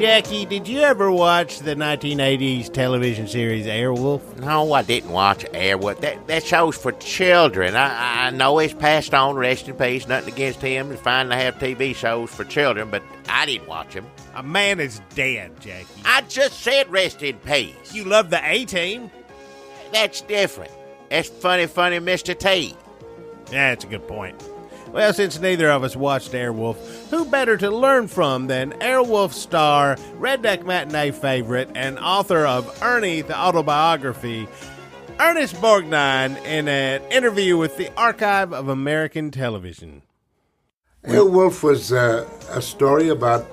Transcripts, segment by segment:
Jackie, did you ever watch the 1980s television series Airwolf? No, I didn't watch Airwolf. That show's for children. I know he's passed on, rest in peace, nothing against him. It's fine to have TV shows for children, but I didn't watch him. A man is dead, Jackie. I just said rest in peace. You love the A-Team? That's different. That's funny, Mr. T. Yeah, that's a good point. Well, since neither of us watched Airwolf, who better to learn from than Airwolf star, Redneck Matinee favorite, and author of Ernest, the autobiography, Ernest Borgnine, in an interview with the Archive of American Television. Airwolf was a story about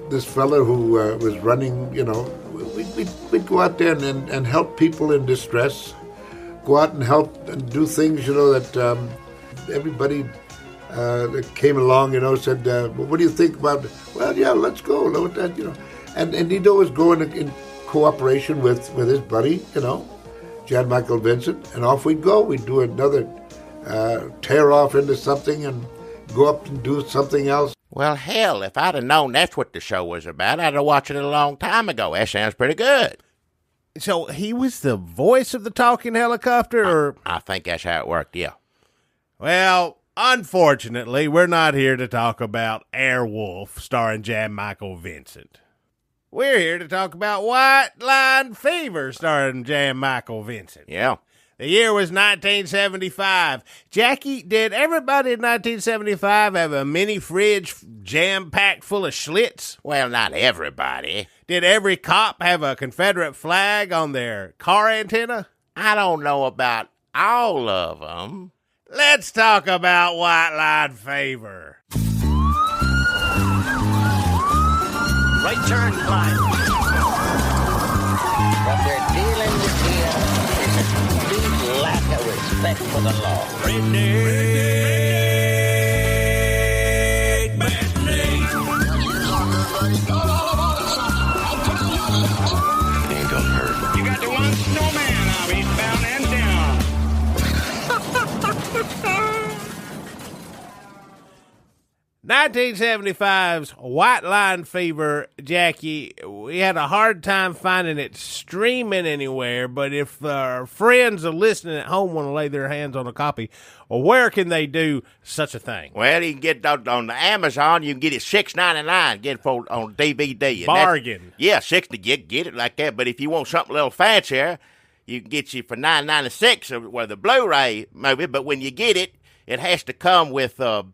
this fellow who was running, we'd go out there and help people in distress, go out and help and do things, that everybody that came along, said, what do you think about it? Well, yeah, let's go. And he'd always go in cooperation with his buddy, Jan Michael Vincent, and off we'd go. We'd do another tear off into something and go up and do something else. Well, hell, if I'd have known that's what the show was about, I'd have watched it a long time ago. That sounds pretty good. So he was the voice of the talking helicopter, or? I think that's how it worked, yeah. Well, unfortunately, we're not here to talk about Airwolf starring Jan Michael Vincent. We're here to talk about White Line Fever starring Jan Michael Vincent. Yeah. The year was 1975. Jackie, did everybody in 1975 have a mini fridge jam-packed full of Schlitz? Well, not everybody. Did every cop have a Confederate flag on their car antenna? I don't know about all of them. Let's talk about White Line Fever. Right turn, Clyde. What they're dealing with here is a complete lack of respect for the law. Redneck Matinee. Ain't gonna hurt. You got the one snowman out eastbound and down. 1975's White Line Fever, Jackie, we had a hard time finding it streaming anywhere, but if our friends are listening at home want to lay their hands on a copy, well, where can they do such a thing? Well, you can get it on the Amazon. You can get it $6.99. Get it on DVD. And bargain. Yeah, $60. Get it like that. But if you want something a little fancier, you can get you for $9.96 or the Blu-ray movie. But when you get it, it has to come with the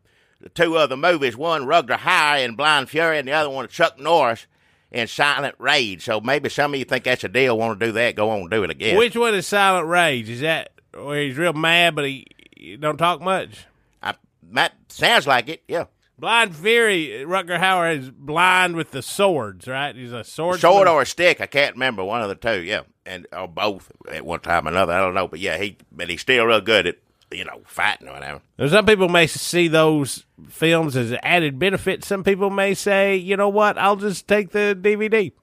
two other movies, one Rutger Hauer in Blind Fury, and the other one Chuck Norris in Silent Rage. So maybe some of you think that's a deal, want to do that, go on and do it again. Which one is Silent Rage? Is that where he's real mad, but he don't talk much? That sounds like it, yeah. Blind Fury, Rutger Hauer is blind with the swords, right? He's a swordsman. Sword or a stick, I can't remember, one of the two, yeah. Or both at one time or another, I don't know. But yeah, he's still real good at, fighting or whatever. Some people may see those films as an added benefit. Some people may say, you know what, I'll just take the DVD.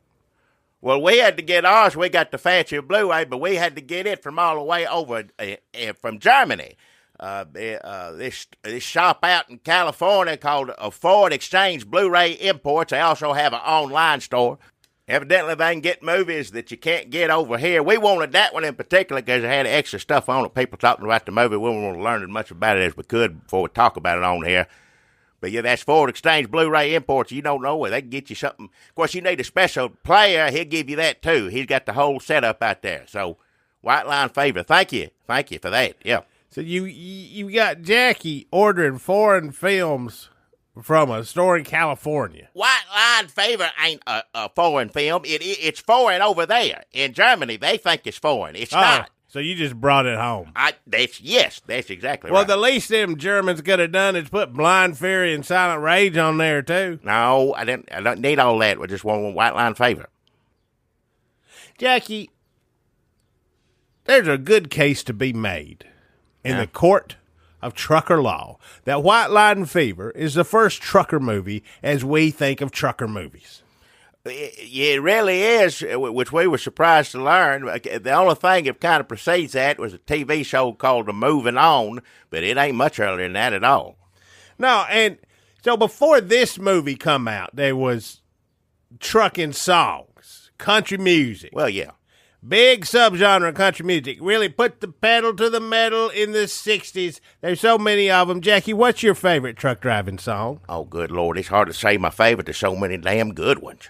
Well, we had to get ours. We got the fancy Blu-ray, but we had to get it from all the way over from Germany. This shop out in California called Ford Exchange Blu-ray Imports. They also have an online store. Evidently, they can get movies that you can't get over here. We wanted that one in particular because it had extra stuff on it. People talking about the movie. We want to learn as much about it as we could before we talk about it on here. But yeah, that's Ford Exchange Blu-ray Imports. You don't know where they can get you something. Of course, you need a special player. He'll give you that too. He's got the whole setup out there. So, White Line Fever. Thank you for that. Yeah. So you got Jackie ordering foreign films from a store in California. White Line Fever ain't a foreign film. It's foreign over there. In Germany, they think it's foreign. It's not. So you just brought it home. That's exactly right. Well, the least them Germans could have done is put Blind Fury and Silent Rage on there, too. No, I don't need all that. We just want White Line Fever. Jackie, there's a good case to be made in the court of trucker law that White Line Fever is the first trucker movie as we think of trucker movies. It really is, which we were surprised to learn. The only thing that kind of precedes that was a TV show called Movin On, but it ain't much earlier than that at all. No, and so before this movie come out, there was trucking songs, country music. Well, yeah. Big subgenre of country music. Really put the pedal to the metal in the 60s. There's so many of them. Jackie, what's your favorite truck driving song? Oh, good Lord. It's hard to say my favorite. There's so many damn good ones.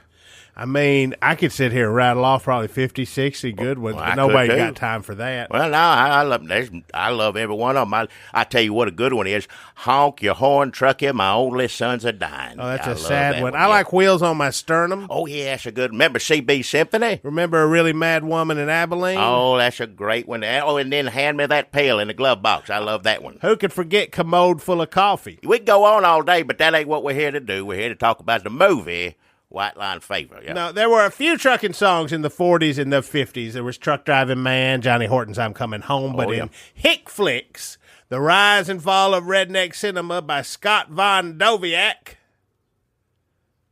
I mean, I could sit here and rattle off probably 50, 60 good ones, but nobody got time for that. Well, no, I love every one of them. I tell you what a good one is. Honk your horn, truckin', my only sons are dying. Oh, that's a sad one. I like Wheels on My Sternum. Oh, yeah, that's a good one. Remember CB Symphony? Remember A Really Mad Woman in Abilene? Oh, that's a great one. Oh, and then Hand Me That Pail in the Glove Box. I love that one. Who could forget Commode Full of Coffee? We can go on all day, but that ain't what we're here to do. We're here to talk about the movie White Line Fever. Yeah. No, there were a few trucking songs in the 40s and the 50s. There was Truck Driving Man, Johnny Horton's I'm Coming Home, but in hick flicks, The Rise and Fall of Redneck Cinema by Scott Von Doviak,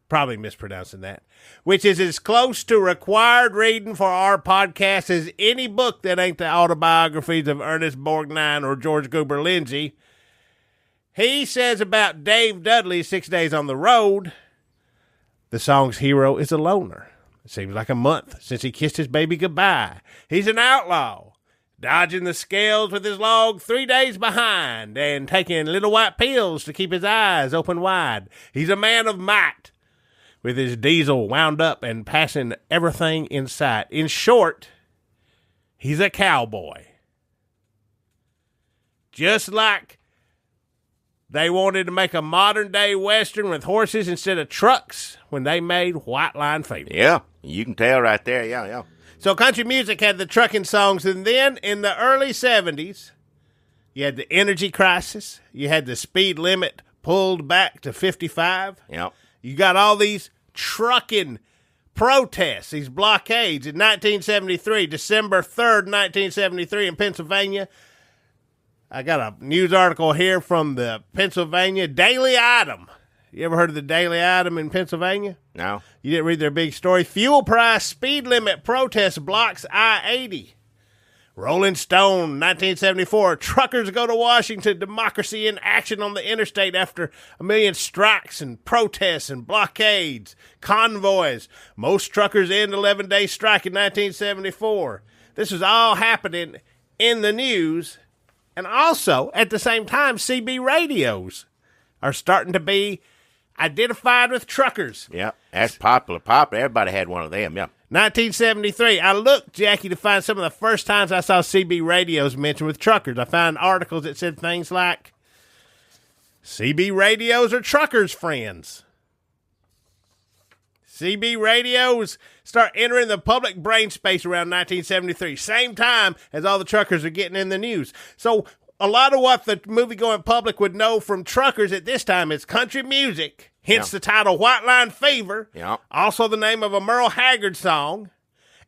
probably mispronouncing that, which is as close to required reading for our podcast as any book that ain't the autobiographies of Ernest Borgnine or George Goober Lindsay. He says about Dave Dudley's 6 Days on the Road, the song's hero is a loner. It seems like a month since he kissed his baby goodbye. He's an outlaw, dodging the scales with his log 3 days behind and taking little white pills to keep his eyes open wide. He's a man of might, with his diesel wound up and passing everything in sight. In short, he's a cowboy. Just like they wanted to make a modern-day Western with horses instead of trucks when they made White Line Fever. Yeah, you can tell right there, yeah. So country music had the trucking songs, and then in the early 70s, you had the energy crisis, you had the speed limit pulled back to 55. Yeah. You got all these trucking protests, these blockades. In 1973, December 3rd, 1973 in Pennsylvania, I got a news article here from the Pennsylvania Daily Item. You ever heard of the Daily Item in Pennsylvania? No. You didn't read their big story? Fuel price speed limit protest blocks I-80. Rolling Stone, 1974. Truckers go to Washington. Democracy in action on the interstate after 1 million strikes and protests and blockades. Convoys. Most truckers end 11-day strike in 1974. This was all happening in the news. And also, at the same time, CB radios are starting to be identified with truckers. Yeah, that's popular. Everybody had one of them, yeah. 1973, I looked, Jackie, to find some of the first times I saw CB radios mentioned with truckers. I found articles that said things like, CB radios are truckers' friends. CB radios start entering the public brain space around 1973, same time as all the truckers are getting in the news. So a lot of what the movie-going public would know from truckers at this time is country music, hence the title White Line Fever, also the name of a Merle Haggard song,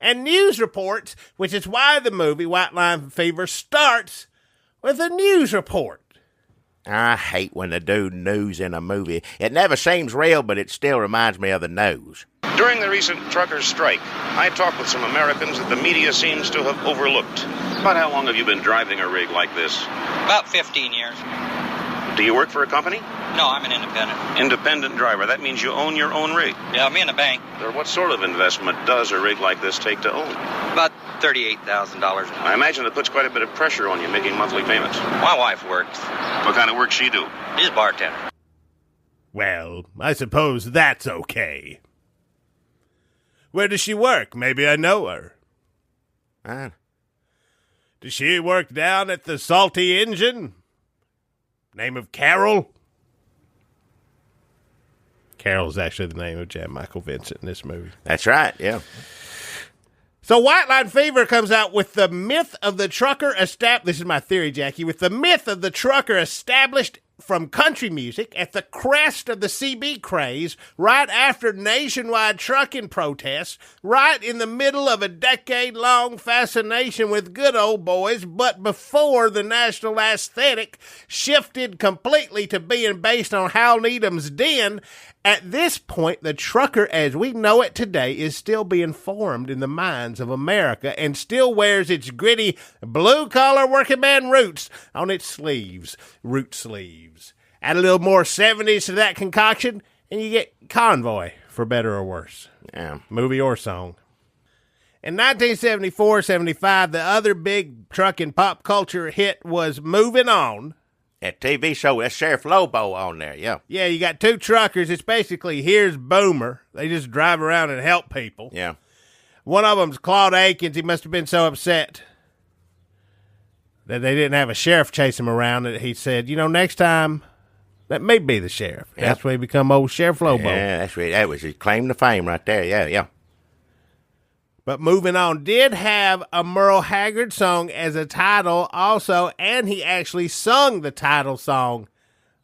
and news reports, which is why the movie White Line Fever starts with a news report. I hate when they do news in a movie. It never seems real, but it still reminds me of the news. During the recent truckers' strike, I talked with some Americans that the media seems to have overlooked. About how long have you been driving a rig like this? About 15 years. Do you work for a company? No, I'm an independent. Independent driver. That means you own your own rig. Yeah, me in a bank. Or what sort of investment does a rig like this take to own? About $38,000. I imagine it puts quite a bit of pressure on you making monthly payments. My wife works. What kind of work she do? She's a bartender. Well, I suppose that's okay. Where does she work? Maybe I know her. Does she work down at the Salty Engine? Name of Carol? Carol's actually the name of Jan Michael Vincent in this movie. That's right, yeah. So White Line Fever comes out with the myth of the trucker established. This is my theory, Jackie. With the myth of the trucker established from country music at the crest of the CB craze, right after nationwide trucking protests, right in the middle of a decade-long fascination with good old boys, but before the national aesthetic shifted completely to being based on Hal Needham's Den. At this point, the trucker as we know it today is still being formed in the minds of America and still wears its gritty blue-collar working man roots on its sleeves, root sleeves. Add a little more 70s to that concoction, and you get Convoy for better or worse. Yeah. Movie or song. In 1974-75, the other big truckin' pop culture hit was Movin' On. That TV show, that's Sheriff Lobo on there, yeah. Yeah, you got two truckers. It's basically here's Boomer. They just drive around and help people. Yeah. One of them's Claude Akins. He must have been so upset that they didn't have a sheriff chase him around that he said, next time, let me be the sheriff. Yep. That's when he become old Sheriff Lobo. Yeah, that's right. That was his claim to fame right there, yeah. But Moving On did have a Merle Haggard song as a title also, and he actually sung the title song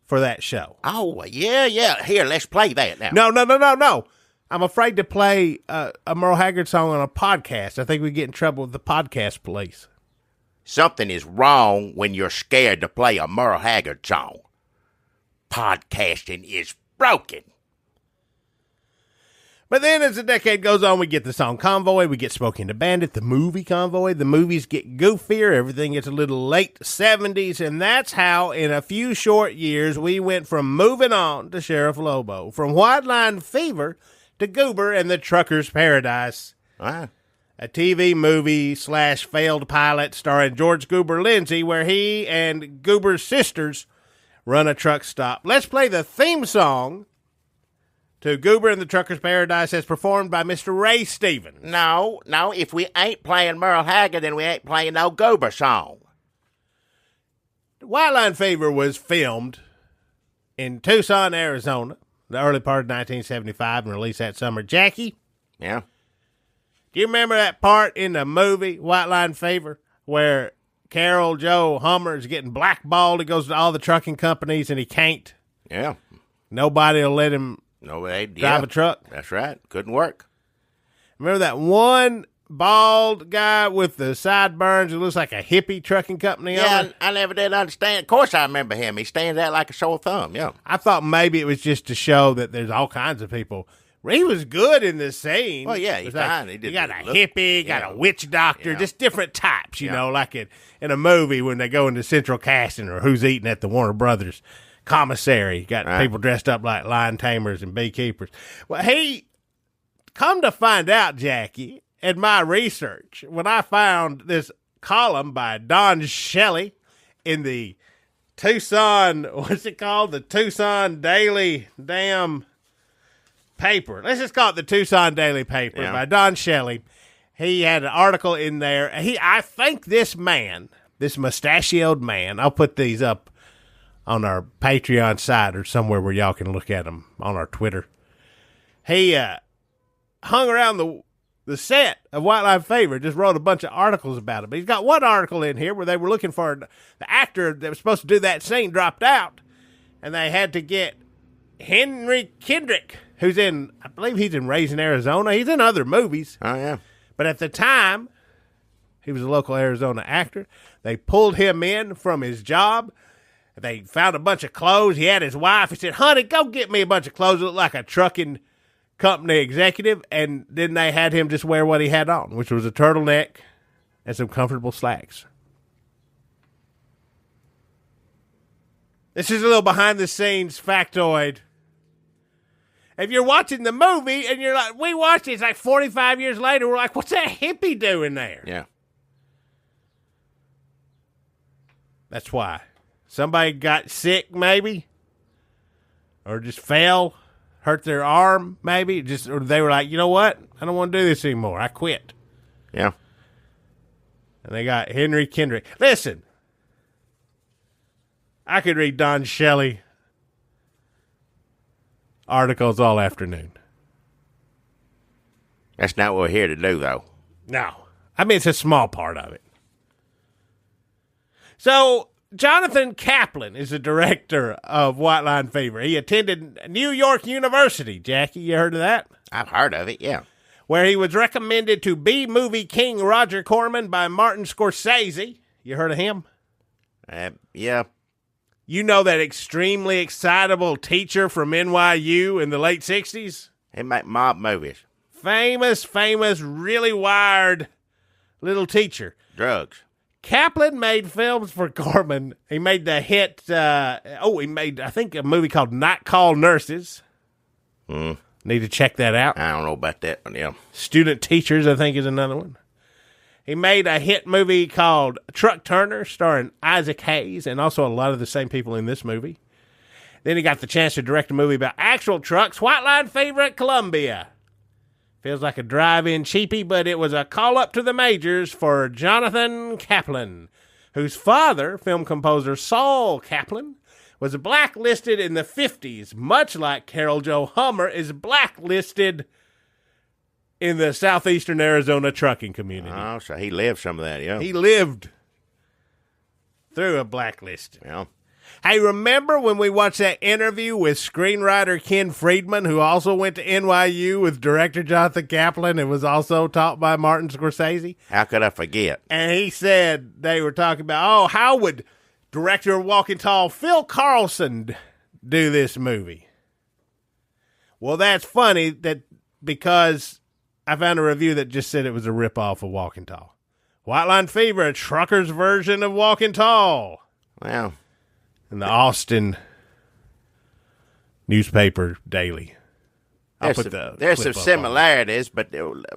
for that show. Oh, yeah. Here, let's play that now. No. I'm afraid to play a Merle Haggard song on a podcast. I think we get in trouble with the podcast police. Something is wrong when you're scared to play a Merle Haggard song. Podcasting is broken. But then as the decade goes on, we get the song Convoy, we get Smoking the Bandit, the movie Convoy, the movies get goofier, everything gets a little late 70s, and that's how in a few short years we went from Moving On to Sheriff Lobo, from White Line Fever to Goober and the Trucker's Paradise, a TV movie / failed pilot starring George Goober Lindsay, where he and Goober's sisters run a truck stop. Let's play the theme song to Goober and the Trucker's Paradise as performed by Mr. Ray Stevens. No, if we ain't playing Merle Haggard, then we ain't playing no Goober song. White Line Fever was filmed in Tucson, Arizona, the early part of 1975 and released that summer. Jackie? Yeah. Do you remember that part in the movie, White Line Fever, where Carol Joe Hummer is getting blackballed? He goes to all the trucking companies and he can't. Yeah. Nobody will let him drive a truck. That's right. Couldn't work. Remember that one bald guy with the sideburns who looks like a hippie trucking company owner? I never did understand. Of course I remember him. He stands out like a sore thumb, yeah. I thought maybe it was just to show that there's all kinds of people. He was good in this scene. Well, yeah, he's fine. You got a hippie, got a witch doctor, just different types, you know, like in a movie when they go into central casting or Who's Eating at the Warner Brothers commissary. Got people dressed up like lion tamers and beekeepers. Well, come to find out, Jackie, in my research, when I found this column by Don Shelley in the Tucson, what's it called? The Tucson Daily Paper. Let's just call it the Tucson Daily Paper by Don Shelley. He had an article in there. I think this man, this mustachioed man, I'll put these up on our Patreon site or somewhere where y'all can look at them on our Twitter. He hung around the set of White Line Fever, just wrote a bunch of articles about it. But he's got one article in here where they were looking for the actor that was supposed to do that scene dropped out, and they had to get Henry Kendrick, who's I believe he's in Raising Arizona. He's in other movies. Oh, yeah. But at the time, he was a local Arizona actor. They pulled him in from his job. They found a bunch of clothes. He had his wife. He said, honey, go get me a bunch of clothes that look like a trucking company executive. And then they had him just wear what he had on, which was a turtleneck and some comfortable slacks. This is a little behind-the-scenes factoid. If you're watching the movie and you're like, we watched it, it's like 45 years later, we're like, what's that hippie doing there? Yeah. That's why. Somebody got sick, maybe, or just fell, hurt their arm, maybe. Or they were like, you know what? I don't want to do this anymore. I quit. Yeah. And they got Henry Kendrick. Listen, I could read Don Shelley articles all afternoon. That's not what we're here to do, though. No. I mean, it's a small part of it. So, Jonathan Kaplan is the director of White Line Fever. He attended New York University. Jackie, you heard of that? I've heard of it, yeah. Where he was recommended to B-movie king Roger Corman by Martin Scorsese. You heard of him? Yeah. You know that extremely excitable teacher from NYU in the late 60s? He make mob movies. Famous, really wired little teacher. Drugs. Kaplan made films for Corman. He made the hit, he made, I think, a movie called Night Call Nurses. Need to check that out. I don't know about that one, yeah. Student Teachers, I think, is another one. He made a hit movie called Truck Turner, starring Isaac Hayes, and also a lot of the same people in this movie. Then he got the chance to direct a movie about actual trucks, White Line Fever at Columbia. Feels like a drive-in cheapie, but it was a call-up to the majors for Jonathan Kaplan, whose father, film composer Saul Kaplan, was blacklisted in the 50s, much like Carol Jo Hummer is blacklisted in the southeastern Arizona trucking community. Oh, so he lived some of that, yeah. He lived through a blacklist. Yeah. Hey, remember when we watched that interview with screenwriter Ken Friedman, who also went to NYU with director Jonathan Kaplan and was also taught by Martin Scorsese? How could I forget? And he said they were talking about, how would director of Walking Tall Phil Carlson do this movie? Well, that's funny that because I found a review that just said it was a ripoff of Walking Tall. White Line Fever, a trucker's version of Walking Tall. Well, In the Austin newspaper daily. there's some similarities, but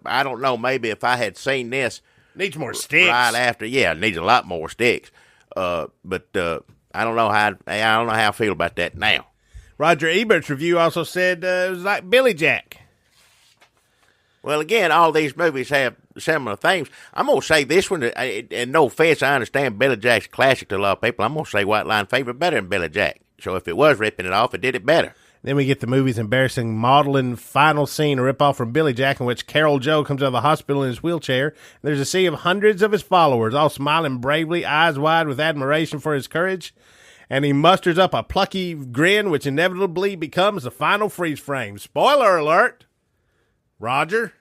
I don't know. Maybe if I had seen this Needs more sticks. right after, it needs a lot more sticks. But I don't know how I feel about that now. Roger Ebert's review also said it was like Billy Jack. Well, again, all these movies have similar themes. I'm going to say this one, and no offense, I understand Billy Jack's a classic to a lot of people. I'm going to say White Line Fever better than Billy Jack. So if it was ripping it off, it did it better. Then we get the movie's embarrassing modeling final scene, a ripoff from Billy Jack, in which Carol Jo comes out of the hospital in his wheelchair. There's a sea of hundreds of his followers, all smiling bravely, eyes wide with admiration for his courage. And he musters up a plucky grin, which inevitably becomes the final freeze frame. Spoiler alert! Roger?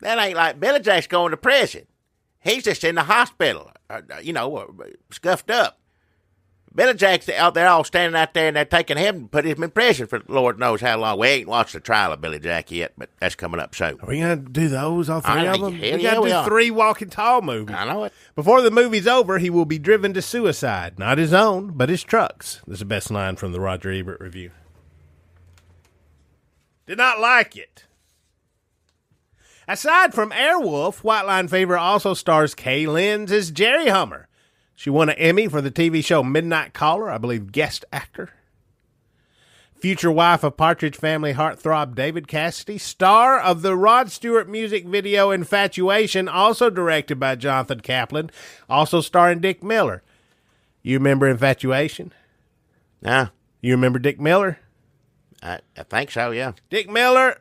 That ain't like Billy Jack's going to prison. He's just in the hospital, scuffed up. Billy Jack's out there all standing out there, and they're taking him and put him in prison for Lord knows how long. We ain't watched the trial of Billy Jack yet, but that's coming up soon. Are we going to do those, all three of them? Hell We yeah, got we to are. do 3 Walking Tall movies. I know it. Before the movie's over, he will be driven to suicide. Not his own, but his truck's. This is the best line from the Roger Ebert review. Did not like it. Aside from Airwolf, White Line Fever also stars Kay Lenz as Jerry Hummer. She won an Emmy for the TV show Midnight Caller, I believe guest actor. Future wife of Partridge Family heartthrob David Cassidy, star of the Rod Stewart music video Infatuation, also directed by Jonathan Kaplan, also starring Dick Miller. You remember Infatuation? Nah, You remember Dick Miller? I think so, yeah. Dick Miller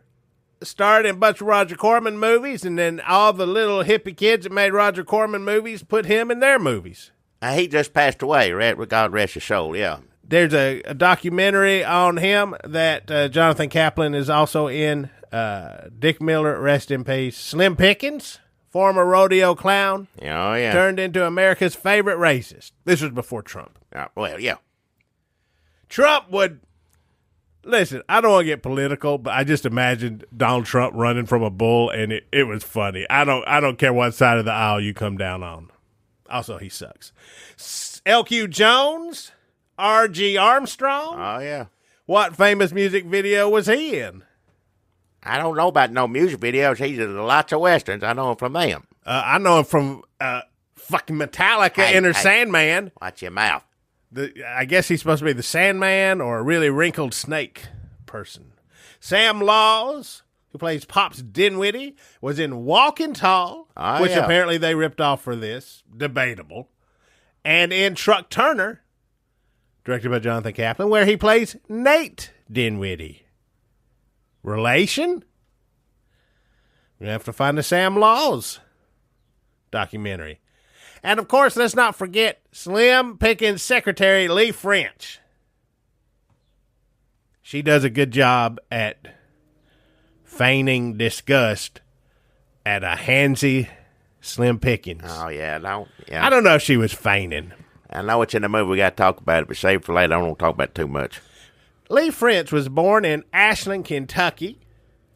starred in a bunch of Roger Corman movies, and then all the little hippie kids that made Roger Corman movies put him in their movies. He just passed away, God rest his soul, yeah. There's a documentary on him that Jonathan Kaplan is also in. Dick Miller, rest in peace. Slim Pickens, former rodeo clown, Oh, yeah. turned into America's favorite racist. This was before Trump. Well, yeah. Trump would... Listen, I don't want to get political, but I just imagined Donald Trump running from a bull, and it was funny. I don't care what side of the aisle you come down on. Also, he sucks. LQ Jones, R.G. Armstrong. Oh, yeah. What famous music video was he in? I don't know about no music videos. He's in lots of westerns. I know him from them. I know him from fucking Metallica, Enter Sandman. Watch your mouth. I guess he's supposed to be the Sandman or a really wrinkled snake person. Sam Laws, who plays Pops Dinwiddie, was in Walking Tall, which apparently they ripped off for this. Debatable. And in Truck Turner, directed by Jonathan Kaplan, where he plays Nate Dinwiddie. Relation? We're going to have to find the Sam Laws documentary. And, of course, let's not forget Slim Pickens' secretary, Leigh French. She does a good job at feigning disgust at a handsy Slim Pickens. Oh, yeah. I don't know if she was feigning. I know it's in the movie. We got to talk about it, but save it for later. I don't want to talk about it too much. Leigh French was born in Ashland, Kentucky.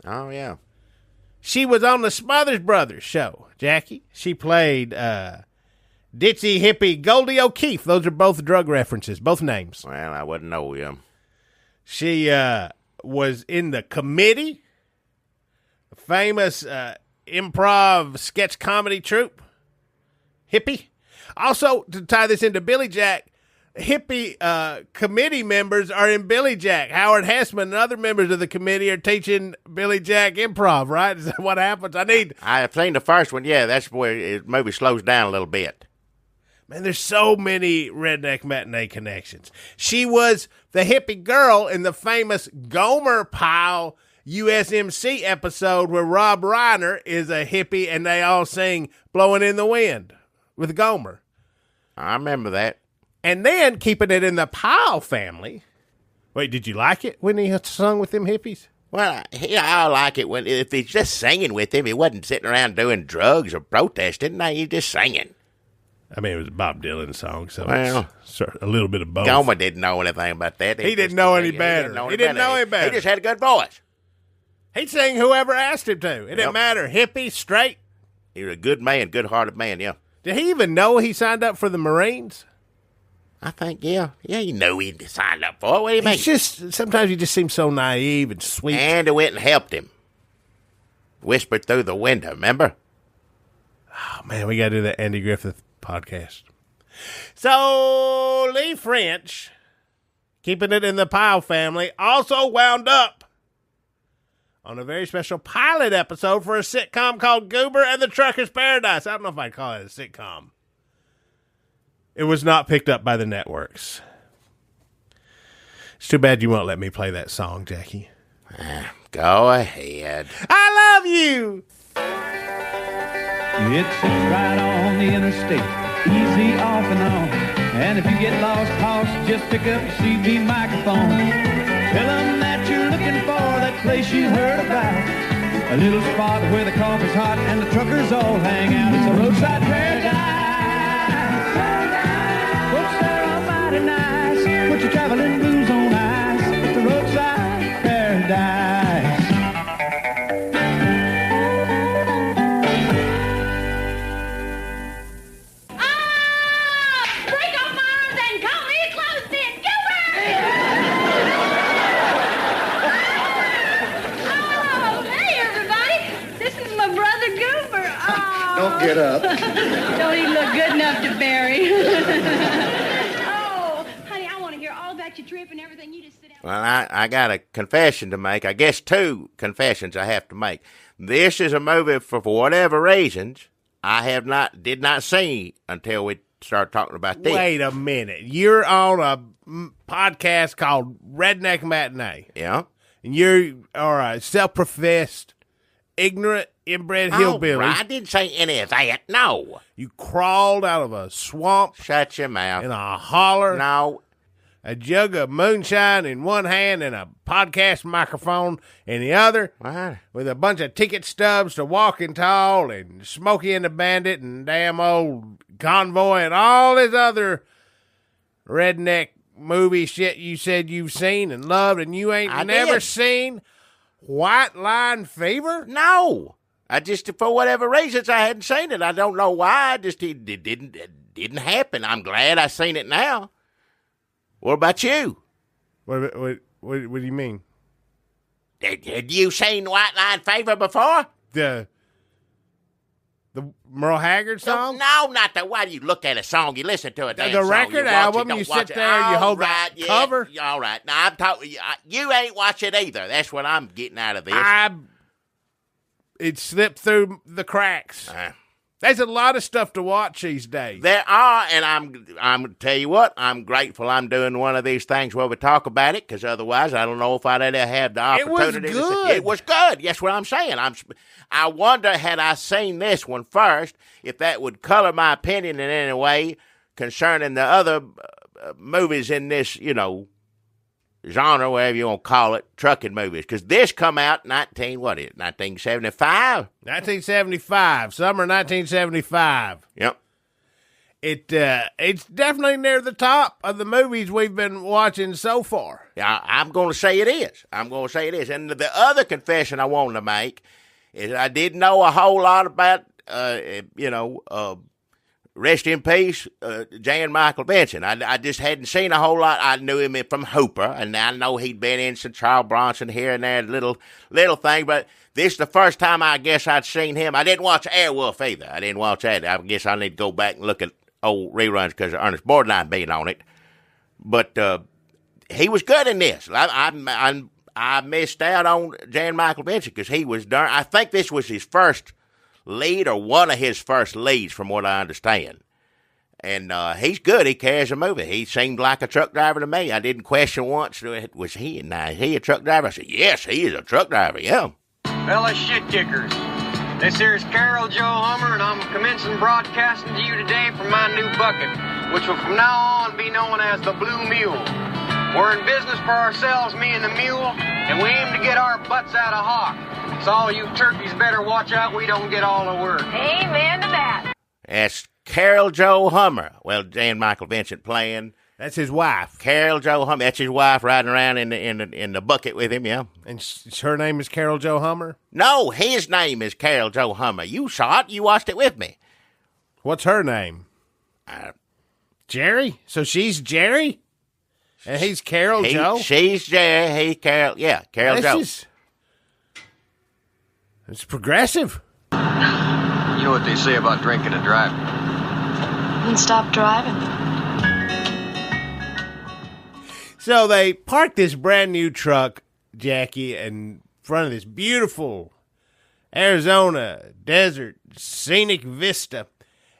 Oh, yeah. She was on the Smothers Brothers show, Jackie. She played ditzy hippie Goldie O'Keefe. Those are both drug references, both names. Well, I wouldn't know. She was in the Committee, a famous improv sketch comedy troupe. Hippie. Also, to tie this into Billy Jack, hippie committee members are in Billy Jack. Howard Hessman and other members of the committee are teaching Billy Jack improv, right? Is that what happens? I've seen the first one, yeah. That's where the movie slows down a little bit. Man, there's so many Redneck Matinee connections. She was the hippie girl in the famous Gomer Pile USMC episode where Rob Reiner is a hippie and they all sing Blowing in the Wind with Gomer. I remember that. And then keeping it in the Pyle family. Wait, did you like it when he sung with them hippies? Well, I like it when if he's just singing with him. He wasn't sitting around doing drugs or protesting. No, he's just singing. I mean, it was a Bob Dylan song, so well, it's a little bit of both. Gomer didn't know anything about that. He didn't know any better. He didn't know any better. He just had a good voice. He'd sing whoever asked him to. It didn't matter. Hippie, straight. He was a good man, good-hearted man, yeah. Did he even know he signed up for the Marines? I think, yeah. Yeah, you know he'd signed up for it. What do you mean? Sometimes he just seems so naive and sweet. And it went and helped him. Whispered through the window, remember? Oh, man, we got to do that Andy Griffith podcast. So, Leigh French, keeping it in the Pyle family, also wound up on a very special pilot episode for a sitcom called Goober and the Trucker's Paradise. I don't know if I'd call it a sitcom. It was not picked up by the networks. It's too bad you won't let me play that song, Jackie. Go ahead. I love you. It sits right on the interstate, easy off and on. And if you get lost, pause, just pick up your CB microphone. Tell them that you're looking for that place you heard about. A little spot where the coffee's hot and the truckers all hang out. It's a roadside paradise. Folks there are mighty nice. Put your traveling blues on ice. It's a roadside paradise. Break off my arms and call me close then, Goober! Oh, hey everybody. This is my brother Goober. Oh. Don't get up. Don't he look good enough to bury? Oh, honey, I want to hear all about your trip and everything. You just sit down. Well, I got a confession to make. I guess 2 confessions I have to make. This is a movie for whatever reasons I did not see until we started talking about this. Wait a minute. You're on a podcast called Redneck Matinee. Yeah. And you're, all right, self-professed, ignorant, inbred hillbilly. I didn't say any of that. No. You crawled out of a swamp Shut your mouth. in a holler. No. A jug of moonshine in one hand and a podcast microphone in the other. What? With a bunch of ticket stubs to Walking Tall and Smokey and the Bandit and damn old Convoy and all this other redneck movie shit you said you've seen and loved and you ain't never did. seen White Line Fever? No. I just, for whatever reasons, I hadn't seen it. I don't know why. It didn't happen. I'm glad I seen it now. What about you? What do you mean? Had you seen White Line Fever before? The Merle Haggard song? No, not the. Why do you look at a song? You listen to it. The record album. You sit there and you hold the cover. All right. Now I'm talking. You ain't watch it either. That's what I'm getting out of this. It slipped through the cracks. There's a lot of stuff to watch these days. There are, and I'm tell you what, I'm grateful I'm doing one of these things where we talk about it, because otherwise I don't know if I'd ever have the opportunity. It was good. It was good. That's what I'm saying. I wonder, had I seen this one first, if that would color my opinion in any way concerning the other movies in this, genre, whatever you want to call it, trucking movies. Because this come out 1975? 1975, summer 1975. Yep. It's definitely near the top of the movies we've been watching so far. Yeah, I'm going to say it is. And the other confession I wanted to make is I didn't know a whole lot about, rest in peace, Jan Michael Vincent. I just hadn't seen a whole lot. I knew him from Hooper, and I know he'd been in some Charles Bronson here and there, little thing. But this is the first time I guess I'd seen him. I didn't watch Airwolf either. I didn't watch that. I guess I need to go back and look at old reruns because of Ernest Borgnine being on it. But he was good in this. I missed out on Jan Michael Vincent because he was darn. I think this was his first lead or one of his first leads, from what I understand. And he's good. He carries a movie. He seemed like a truck driver to me. I didn't question once, was he a truck driver? I said, yes, he is a truck driver, yeah. Fellas shit kickers, this here's Carol Joe Hummer, and I'm commencing broadcasting to you today from my new bucket, which will from now on be known as the Blue Mule. We're in business for ourselves, me and the mule, and we aim to get our butts out of hock. So all you turkeys better watch out we don't get all the work. Amen to that. That's Carol Joe Hummer. Well, Jan Michael Vincent playing. That's his wife. Carol Joe Hummer. That's his wife riding around in the bucket with him, yeah. And her name is Carol Joe Hummer? No, his name is Carol Joe Hummer. You saw it. You watched it with me. What's her name? Jerry? So she's Jerry? And he's Carol Joe? She's Jerry. He's Carol. Yeah, Carol Joe. It's progressive. You know what they say about drinking and driving. Then stop driving. So they parked this brand new truck, Jackie, in front of this beautiful Arizona desert scenic vista.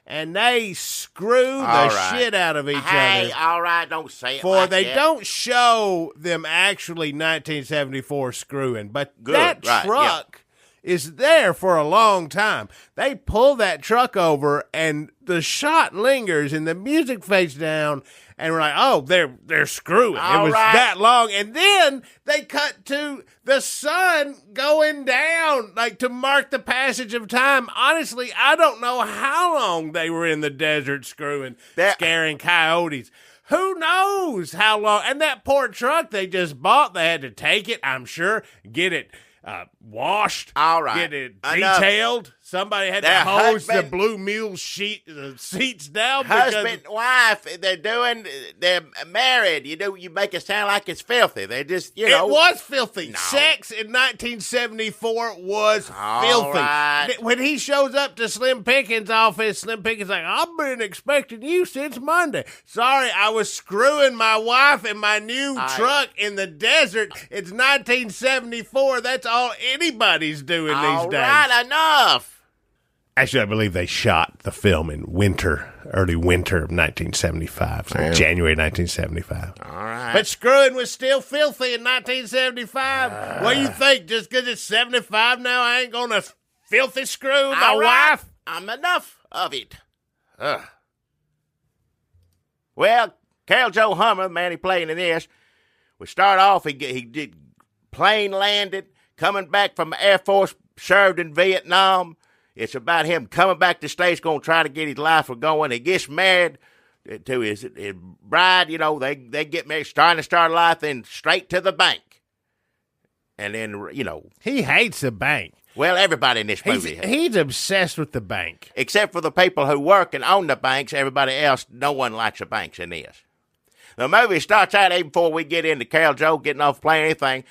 And they screw the shit out of each other. Hey, all right, don't say it For like they that. don't show them actually 1974 screwing. But that truck is there for a long time. They pull that truck over, and the shot lingers, and the music fades down, and we're like, oh, they're screwing. It was that long. And then they cut to the sun going down, like to mark the passage of time. Honestly, I don't know how long they were in the desert screwing, scaring coyotes. Who knows how long? And that poor truck they just bought, they had to take it, I'm sure, get it washed, get it detailed. Somebody had to hose the Blue Mule seats down. Husband, wife, they're married. You make it sound like it's filthy. They just, It was filthy. No. Sex in 1974 was filthy. Right. When he shows up to Slim Pickens' office, Slim Pickens like, I've been expecting you since Monday. Sorry, I was screwing my wife in my new truck in the desert. It's 1974. That's all anybody's doing these days. All right, enough. Actually, I believe they shot the film in early winter of 1975, so January 1975. All right. But screwing was still filthy in 1975. What do you think? Just because it's 75 now, I ain't going to filthy screw my wife? I'm enough of it. Well, Carol Joe Hummer, man, he playing in this. We start off, he did plane landed, coming back from the Air Force, served in Vietnam. It's about him coming back to the States, going to try to get his life going. He gets married to his bride. They get married, trying to start a life, then straight to the bank. And then, He hates the bank. Well, everybody in this movie. He's obsessed with the bank. Except for the people who work and own the banks. Everybody else, no one likes the banks in this. The movie starts out, even before we get into Carol Joe getting off playing anything,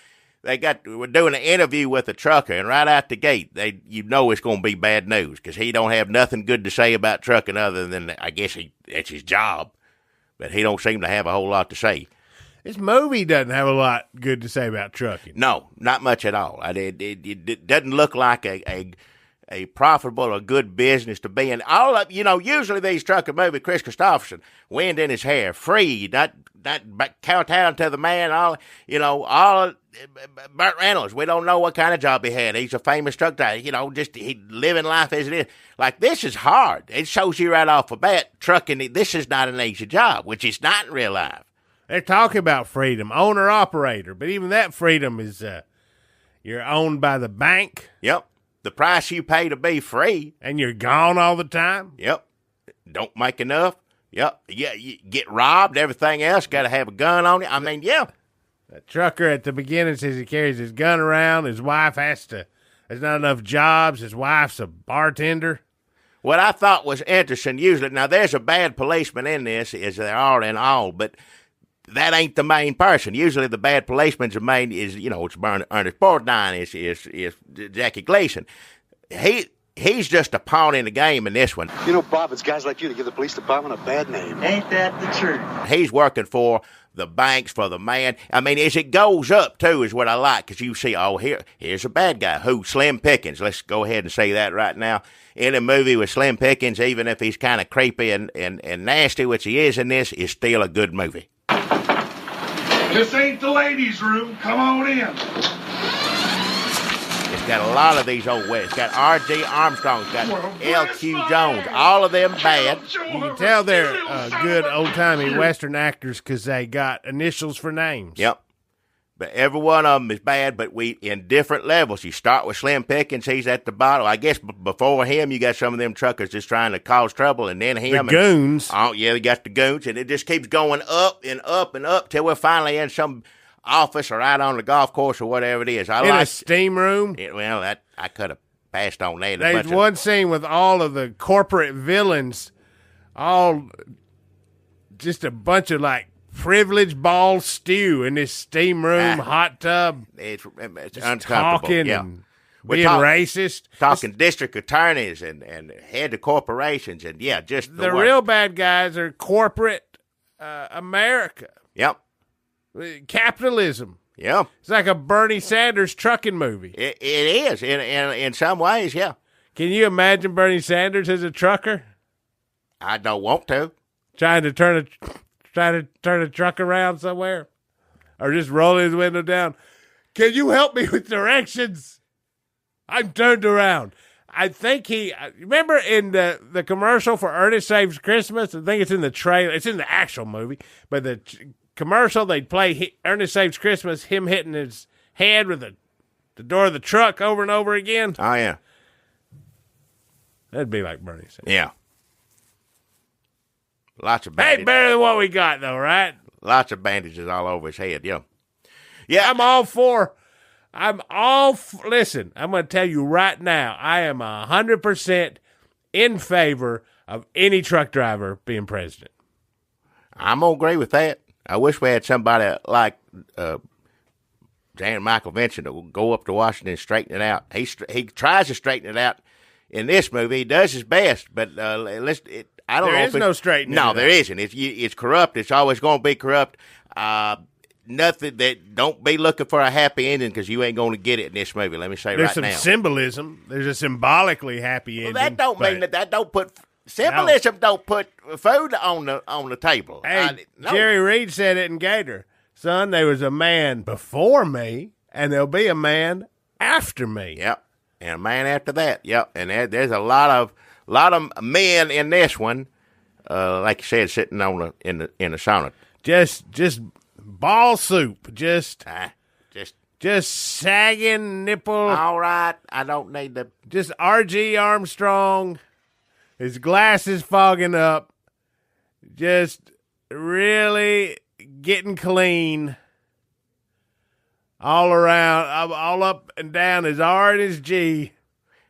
we're doing an interview with a trucker, and right out the gate, it's going to be bad news because he don't have nothing good to say about trucking other than, I guess, that's his job. But he don't seem to have a whole lot to say. This movie doesn't have a lot good to say about trucking. No, not much at all. It doesn't look like a profitable or good business to be in. Usually these trucker movies, Chris Christopherson, wind in his hair, free, not kowtowing to the man, all Burt Reynolds, we don't know what kind of job he had. He's a famous truck driver, he living life as it is. Like, this is hard. It shows you right off the bat, trucking, this is not an easy job, which is not in real life. They're talking about freedom, owner-operator, but even that freedom is, you're owned by the bank. Yep. The price you pay to be free. And you're gone all the time. Yep. Don't make enough. Yep. Yeah, you get robbed, everything else, got to have a gun on it. I mean, yeah. The trucker at the beginning says he carries his gun around. His wife there's not enough jobs. His wife's a bartender. What I thought was interesting, usually, now there's a bad policeman in this, as there are in all, but that ain't the main person. Usually the bad policeman's the main is, it's Ernest Borgnine, is Jackie Gleason. He's just a pawn in the game in this one. Bob, it's guys like you to give the police department a bad name. Ain't that the truth? He's working for the banks, for the man. I mean, as it goes up, too, is what I like, because you see, here's a bad guy. Who? Slim Pickens. Let's go ahead and say that right now. In a movie with Slim Pickens, even if he's kind of creepy and nasty, which he is in this, is still a good movie. This ain't the ladies' room. Come on in. It's got a lot of these old West. It's got R.G. Armstrong. It's got L.Q. Jones. All of them bad. You can tell they're good old-timey Western actors because they got initials for names. Yep. But every one of them is bad, but we in different levels. You start with Slim Pickens. He's at the bottom. I guess before him, you got some of them truckers just trying to cause trouble, and then him. The goons. They got the goons, and it just keeps going up and up and up till we're finally in some office or out on the golf course or whatever it is. A steam room. I could have passed on that. There's one scene with all of the corporate villains, all just a bunch of privileged ball stew in this steam room, hot tub. It's uncomfortable. Talking and being racist. Talking district attorneys and head of corporations and just the real bad guys are corporate America. Yep. Capitalism. Yeah. It's like a Bernie Sanders trucking movie. It is in some ways, yeah. Can you imagine Bernie Sanders as a trucker? I don't want to. Trying to turn a truck around somewhere, or just roll his window down. Can you help me with directions? I'm turned around. I think remember in the commercial for Ernest Saves Christmas? I think it's in the trailer. It's in the actual movie, but the commercial they'd play Ernest Saves Christmas, him hitting his head with the door of the truck over and over again. Oh yeah, that'd be like Bernie Sanders. Yeah. Lots of bandages. Hey, better than what we got, though, right? Lots of bandages all over his head, yeah. Yeah, listen, I'm going to tell you right now, I am 100% in favor of any truck driver being president. I'm going to agree with that. I wish we had somebody like Jan Michael Vincent that will go up to Washington and straighten it out. He tries to straighten it out in this movie. He does his best, but I don't know. There is no straightening. No, there isn't. It's corrupt. It's always going to be corrupt. Nothing that don't be looking for a happy ending because you ain't going to get it in this movie. Let me say There's right now. some symbolism. There's a symbolically happy ending. That don't mean that don't put symbolism. Don't put food on the table. Hey, Jerry Reed said it in Gator. Son, there was a man before me, and there'll be a man after me. Yep, and a man after that. Yep, and there's a lot of men in this one, like you said, sitting in the sauna. Just ball soup, just sagging nipple. All right, I don't need the just R.G. Armstrong. His glasses fogging up, just really getting clean all around, all up and down his R and his G.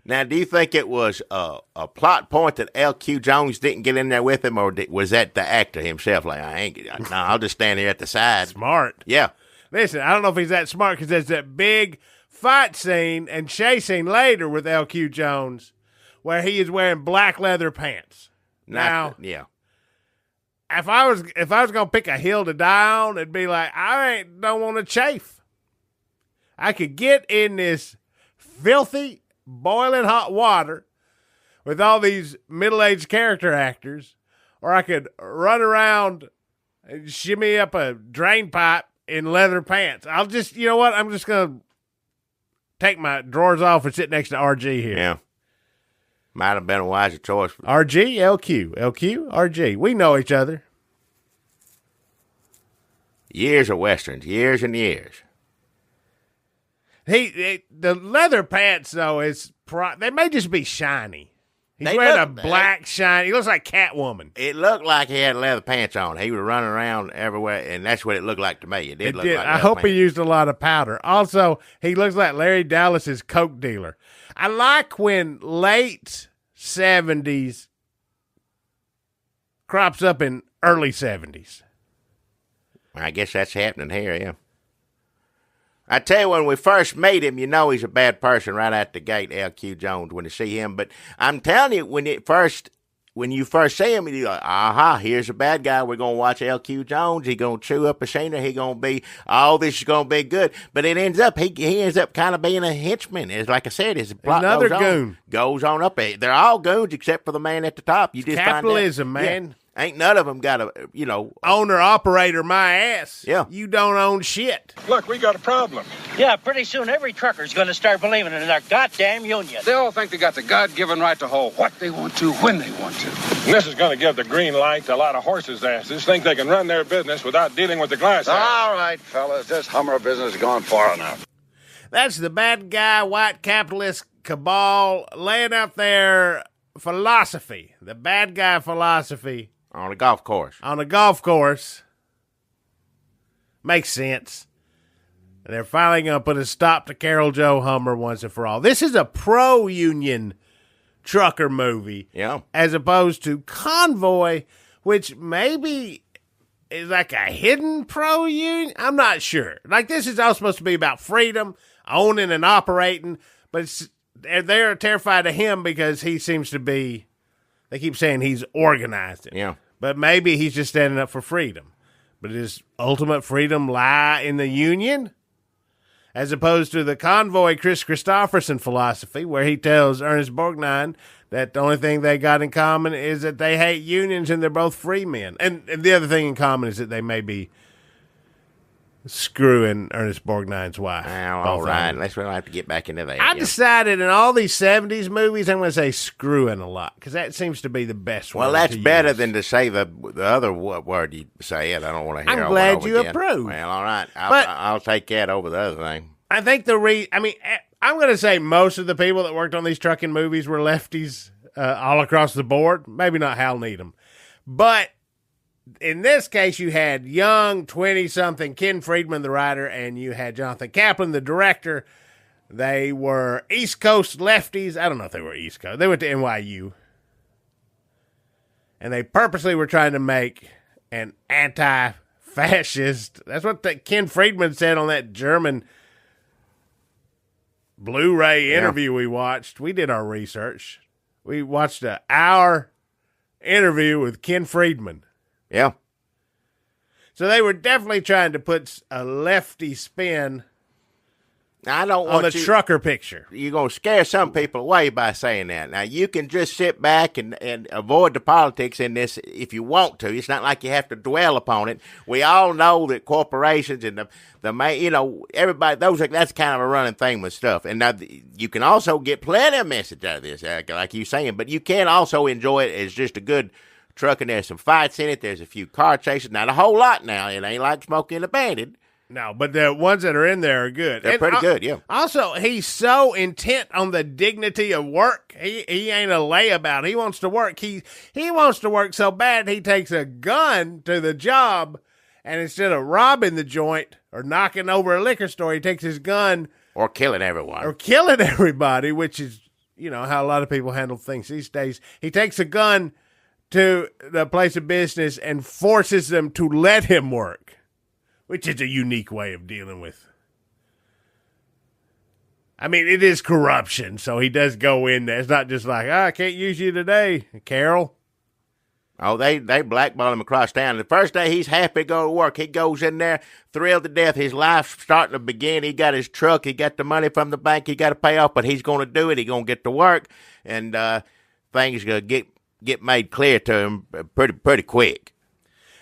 Now, do you think it was a plot point that L.Q. Jones didn't get in there with him, or was that the actor himself? Like, I'll just stand here at the side. Smart. Yeah. Listen, I don't know if he's that smart because there's that big fight scene and chase scene later with L.Q. Jones where he is wearing black leather pants. Yeah. If I was gonna pick a hill to die on, it'd be like don't want to chafe. I could get in this filthy, boiling hot water with all these middle-aged character actors, or I could run around and shimmy up a drain pipe in leather pants. I'll just, you know what? I'm just gonna take my drawers off and sit next to RG here. Yeah. Might have been a wiser choice. RG, LQ, RG. We know each other. Years of Westerns, years and years. The leather pants, though, they may just be shiny. He's wearing a black shiny. He looks like Catwoman. It looked like he had leather pants on. He was running around everywhere, and that's what it looked like to me. It did look like I hope he used a lot of powder. Also, he looks like Larry Dallas's coke dealer. I like when late 70s crops up in early 70s. I guess that's happening here, yeah. I tell you, when we first meet him, you know he's a bad person right out the gate, L.Q. Jones, when you see him. But I'm telling you, when you first see him, you're like, aha, here's a bad guy. We're going to watch L.Q. Jones. He's going to chew up a scenery. He's going to be, this is going to be good. But it ends up, he ends up kind of being a henchman. It's like I said, his plot another goon. Goes on up. They're all goons except for the man at the top. You just capitalism, find out, man. Yeah, ain't none of them got a, owner, operator, my ass. Yeah. You don't own shit. Look, we got a problem. Yeah, pretty soon every trucker's going to start believing in their goddamn union. They all think they got the God-given right to haul what they want to, when they want to. And this is going to give the green light to a lot of horses' asses. Think they can run their business without dealing with the glass ass. All right, fellas, this Hummer business has gone far enough. That's the bad guy, white capitalist cabal laying out their philosophy. The bad guy philosophy. On a golf course. On a golf course. Makes sense. And they're finally going to put a stop to Carol Joe Hummer once and for all. This is a pro-union trucker movie. Yeah. As opposed to Convoy, which maybe is like a hidden pro-union. I'm not sure. Like, this is all supposed to be about freedom, owning and operating. But they're terrified of him because he seems to be, they keep saying he's organized it. Yeah. But maybe he's just standing up for freedom. But does ultimate freedom lie in the union? As opposed to the Convoy Chris Christopherson philosophy, where he tells Ernest Borgnine that the only thing they got in common is that they hate unions and they're both free men. And the other thing in common is that they may be screwing Ernest Borgnine's wife. Well, all right. Let's really have to get back into that. I decided in all these 70s movies, I'm going to say screwing a lot, because that seems to be the best one. Well, that's better than to say the other word you say it. I don't want to hear I'm glad you again. approve. Well, all right. I'll take that over the other thing. I think I'm going to say most of the people that worked on these trucking movies were lefties all across the board. Maybe not Hal Needham. But in this case, you had young 20-something Ken Friedman, the writer, and you had Jonathan Kaplan, the director. They were East Coast lefties. I don't know if they were East Coast. They went to NYU. And they purposely were trying to make an anti-fascist. That's what Ken Friedman said on that German Blu-ray interview we watched. We did our research. We watched an hour interview with Ken Friedman. Yeah. So they were definitely trying to put a lefty spin I don't on want the trucker picture. You're going to scare some people away by saying that. Now, you can just sit back and avoid the politics in this if you want to. It's not like you have to dwell upon it. We all know that corporations and everybody, that's kind of a running thing with stuff. And now you can also get plenty of message out of this, like you're saying, but you can also enjoy it as just a good trucking. There's some fights in it. There's a few car chases. Not a whole lot now. It ain't like Smokey and the Bandit. No, but the ones that are in there are good. They're pretty good, yeah. Also, he's so intent on the dignity of work. He ain't a layabout. He wants to work. He wants to work so bad he takes a gun to the job, and instead of robbing the joint or knocking over a liquor store, he takes his gun. Or killing everyone. Or killing everybody, which is, how a lot of people handle things these days. He takes a gun to the place of business and forces them to let him work, which is a unique way of dealing with. I mean, it is corruption, so he does go in there. It's not just like, I can't use you today, Carol. Oh, they blackball him across town. The first day he's happy to go to work. He goes in there, thrilled to death. His life's starting to begin. He got his truck. He got the money from the bank. He got to pay off, but he's going to do it. He's going to get to work, and things are going to get made clear to him pretty quick.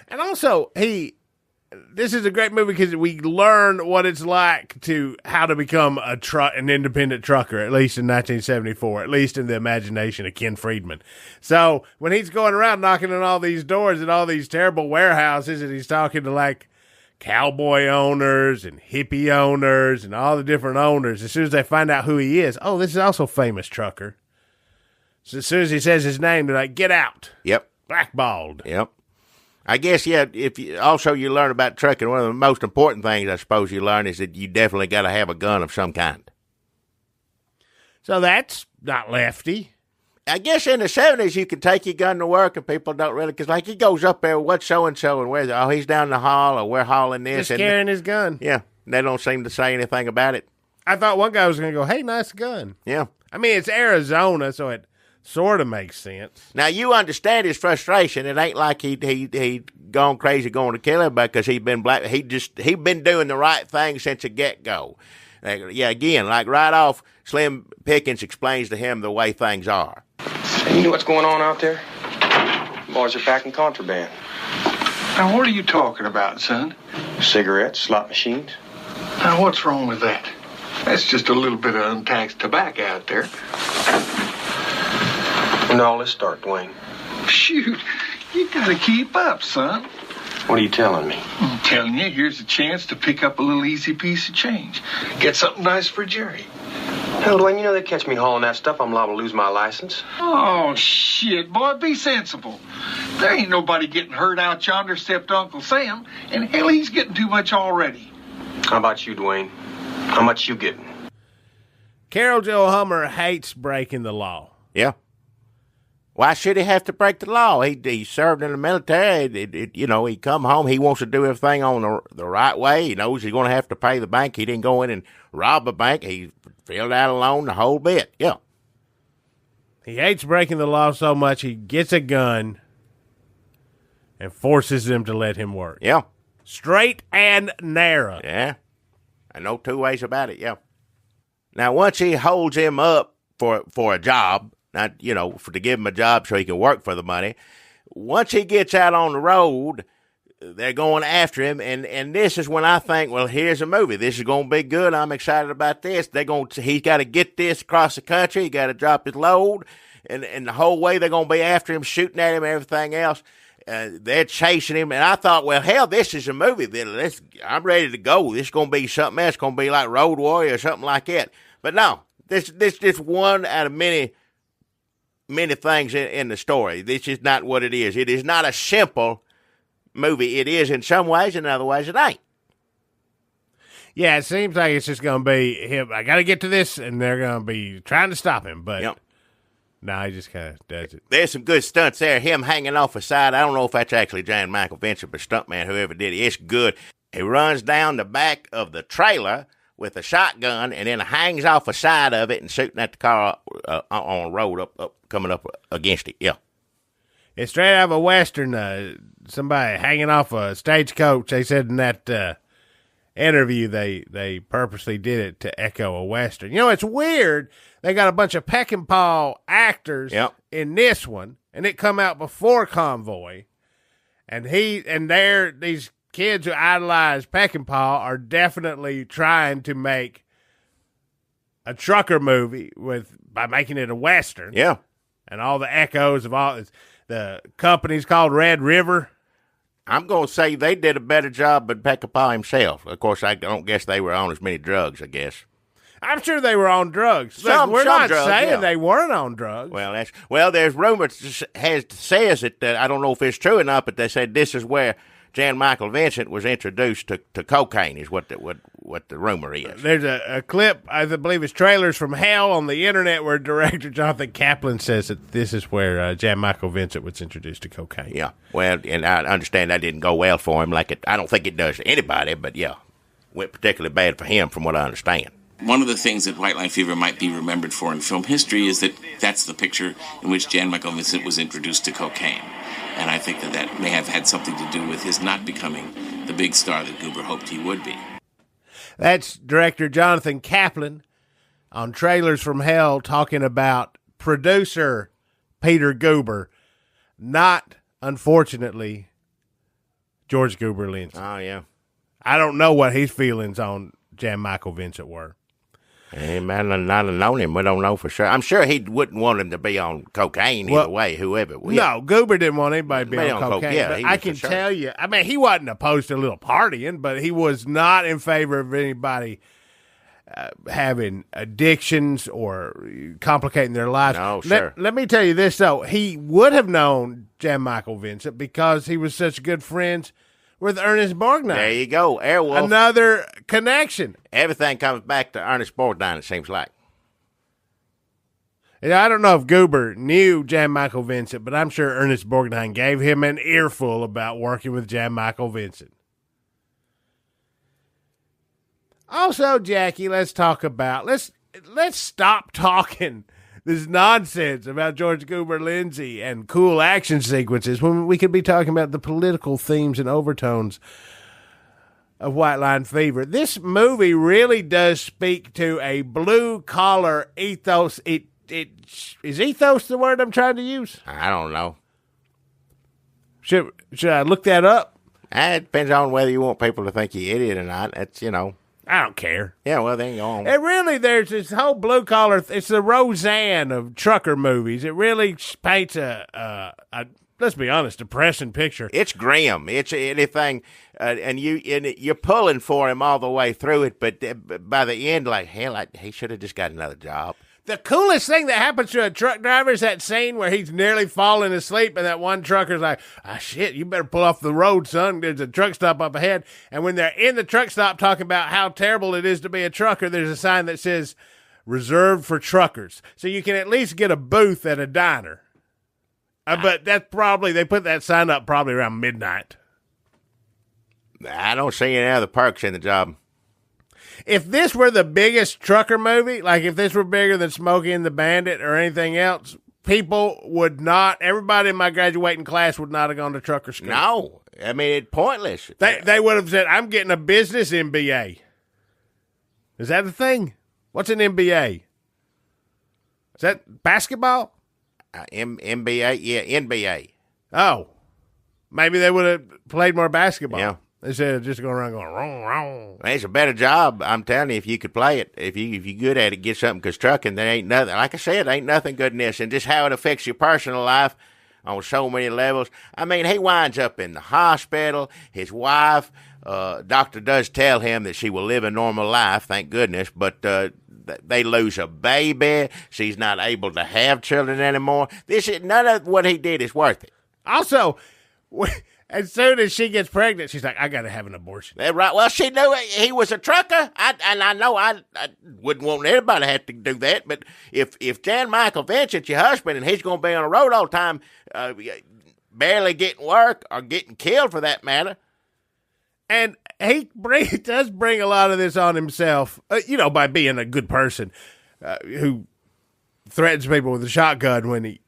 And also, this is a great movie because we learn what it's like how to become an independent trucker, at least in 1974, at least in the imagination of Ken Friedman. So when he's going around knocking on all these doors and all these terrible warehouses, and he's talking to like cowboy owners and hippie owners and all the different owners, as soon as they find out who he is, this is also famous trucker. So as soon as he says his name, they're like, get out. Yep. Blackballed. Yep. I guess, yeah, if you learn about trucking, one of the most important things I suppose you learn is that you definitely got to have a gun of some kind. So that's not lefty. I guess in the 70s you could take your gun to work and people don't really, because like he goes up there, what's so-and-so and where's, oh, he's down the hall or we're hauling this. Just carrying his gun. Yeah, they don't seem to say anything about it. I thought one guy was going to go, hey, nice gun. Yeah. I mean, it's Arizona, so it sort of makes sense. Now, you understand his frustration. It ain't like he gone crazy going to kill him because he been black. He been doing the right thing since the get-go. Yeah, again, like right off, Slim Pickens explains to him the way things are. Hey, you know what's going on out there? Boys are packing contraband. Now, what are you talking about, son? Cigarettes, slot machines. Now, what's wrong with that? That's just a little bit of untaxed tobacco out there. When did all this start, Dwayne? Shoot, you gotta keep up, son. What are you telling me? I'm telling you, here's a chance to pick up a little easy piece of change. Get something nice for Jerry. Hell, Dwayne, you know they catch me hauling that stuff, I'm liable to lose my license. Oh, shit, boy, be sensible. There ain't nobody getting hurt out yonder except Uncle Sam, and hell, he's getting too much already. How about you, Dwayne? How much you getting? Carol Joe Hummer hates breaking the law. Yeah. Why should he have to break the law? He served in the military. He come home. He wants to do everything on the right way. He knows he's going to have to pay the bank. He didn't go in and rob a bank. He filled out a loan, the whole bit. Yeah. He hates breaking the law so much he gets a gun and forces them to let him work. Yeah. Straight and narrow. Yeah. And no two ways about it, yeah. Now, once he holds him up for a job, not, to give him a job so he can work for the money, once he gets out on the road, they're going after him, and this is when I think, well, here's a movie. This is going to be good. I'm excited about this. He's got to get this across the country. He got to drop his load, and the whole way they're going to be after him, shooting at him, everything else. They're chasing him, and I thought, well, hell, this is a movie. I'm ready to go. This is going to be something else. It's going to be like Road Warrior or something like that. But no, this just one out of many things in the story. This is not what it is. It is not a simple movie. It is in some ways, in other ways it ain't. Yeah, it seems like it's just going to be him. I got to get to this, and they're going to be trying to stop him, but... Yep. No, he just kind of does it. There's some good stunts there. Him hanging off a side. I don't know if that's actually Jan Michael Vincent, but stuntman, whoever did it, it's good. He runs down the back of the trailer with a shotgun and then hangs off a side of it and shooting at the car on a road up coming up against it. Yeah. It's straight out of a Western. Somebody hanging off a stagecoach. They said in that interview they purposely did it to echo a Western. It's weird. They got a bunch of Peckinpah actors in this one, and it come out before Convoy. And these kids who idolize Peckinpah are definitely trying to make a trucker movie by making it a Western. Yeah. And all the echoes of all the company's called Red River. I'm going to say they did a better job than Peckinpah himself. Of course, I don't guess they were on as many drugs, I guess. I'm sure they were on drugs. We're not saying they weren't on drugs. Well, there's rumors says that I don't know if it's true or not, but they said this is where Jan Michael Vincent was introduced to cocaine. Is what the rumor is. There's a clip, I believe it's Trailers from Hell on the internet, where director Jonathan Kaplan says that this is where Jan Michael Vincent was introduced to cocaine. Yeah, well, and I understand that didn't go well for him. I don't think it does to anybody, but yeah, went particularly bad for him, from what I understand. One of the things that White Line Fever might be remembered for in film history is that that's the picture in which Jan Michael Vincent was introduced to cocaine. And I think that may have had something to do with his not becoming the big star that Goober hoped he would be. That's director Jonathan Kaplan on Trailers from Hell talking about producer Peter Goober, not, unfortunately, George Goober Lenz. Oh, yeah. I don't know what his feelings on Jan Michael Vincent were. He might not have known him. We don't know for sure. I'm sure he wouldn't want him to be on cocaine either way, whoever. No, Goober didn't want anybody to be on cocaine. Yeah, but I can tell you, he wasn't opposed to a little partying, but he was not in favor of anybody having addictions or complicating their lives. No, sure. Let me tell you this, though. He would have known Jan Michael Vincent because he was such good friends with Ernest Borgnine. There you go, Airwolf. Another connection. Everything comes back to Ernest Borgnine, it seems like. I don't know if Goober knew Jan Michael Vincent, but I'm sure Ernest Borgnine gave him an earful about working with Jan Michael Vincent. Also, Jackie, let's stop talking this nonsense about George Goober Lindsay and cool action sequences when we could be talking about the political themes and overtones of White Line Fever. This movie really does speak to a blue-collar ethos. Is ethos the word I'm trying to use? I don't know. Should I look that up? It depends on whether you want people to think you're idiot or not. That's, I don't care. Yeah, well, then go on. It really, there's this whole blue collar. It's the Roseanne of trucker movies. It really paints a let's be honest, depressing picture. It's grim. It's anything, and you're pulling for him all the way through it. But by the end, like hell, he should have just got another job. The coolest thing that happens to a truck driver is that scene where he's nearly falling asleep, and that one trucker's like, shit, you better pull off the road, son. There's a truck stop up ahead. And when they're in the truck stop talking about how terrible it is to be a trucker, there's a sign that says, reserved for truckers. So you can at least get a booth at a diner. But that's probably, they put that sign up probably around midnight. I don't see any other perks in the job. If this were the biggest trucker movie, like if this were bigger than Smokey and the Bandit or anything else, people would not, everybody in my graduating class would not have gone to trucker school. No. I mean, it's pointless. They would have said, I'm getting a business MBA. Is that the thing? What's an MBA? Is that basketball? MBA? Yeah, NBA. Oh. Maybe they would have played more basketball. Yeah. Instead of just going around going, wrong, wrong. It's a better job, I'm telling you, if you could play it. If you're good at it, get something, because trucking, there ain't nothing. Like I said, ain't nothing good in this. And just how it affects your personal life on so many levels. I mean, he winds up in the hospital. His wife, doctor does tell him that she will live a normal life, thank goodness, but they lose a baby. She's not able to have children anymore. None of what he did is worth it. Also, as soon as she gets pregnant, she's like, I got to have an abortion. That's right. Well, she knew he was a trucker. I know I wouldn't want anybody to have to do that. But if Jan Michael Vincent's your husband and he's going to be on the road all the time, barely getting work or getting killed for that matter. And he does bring a lot of this on himself, by being a good person who threatens people with a shotgun when he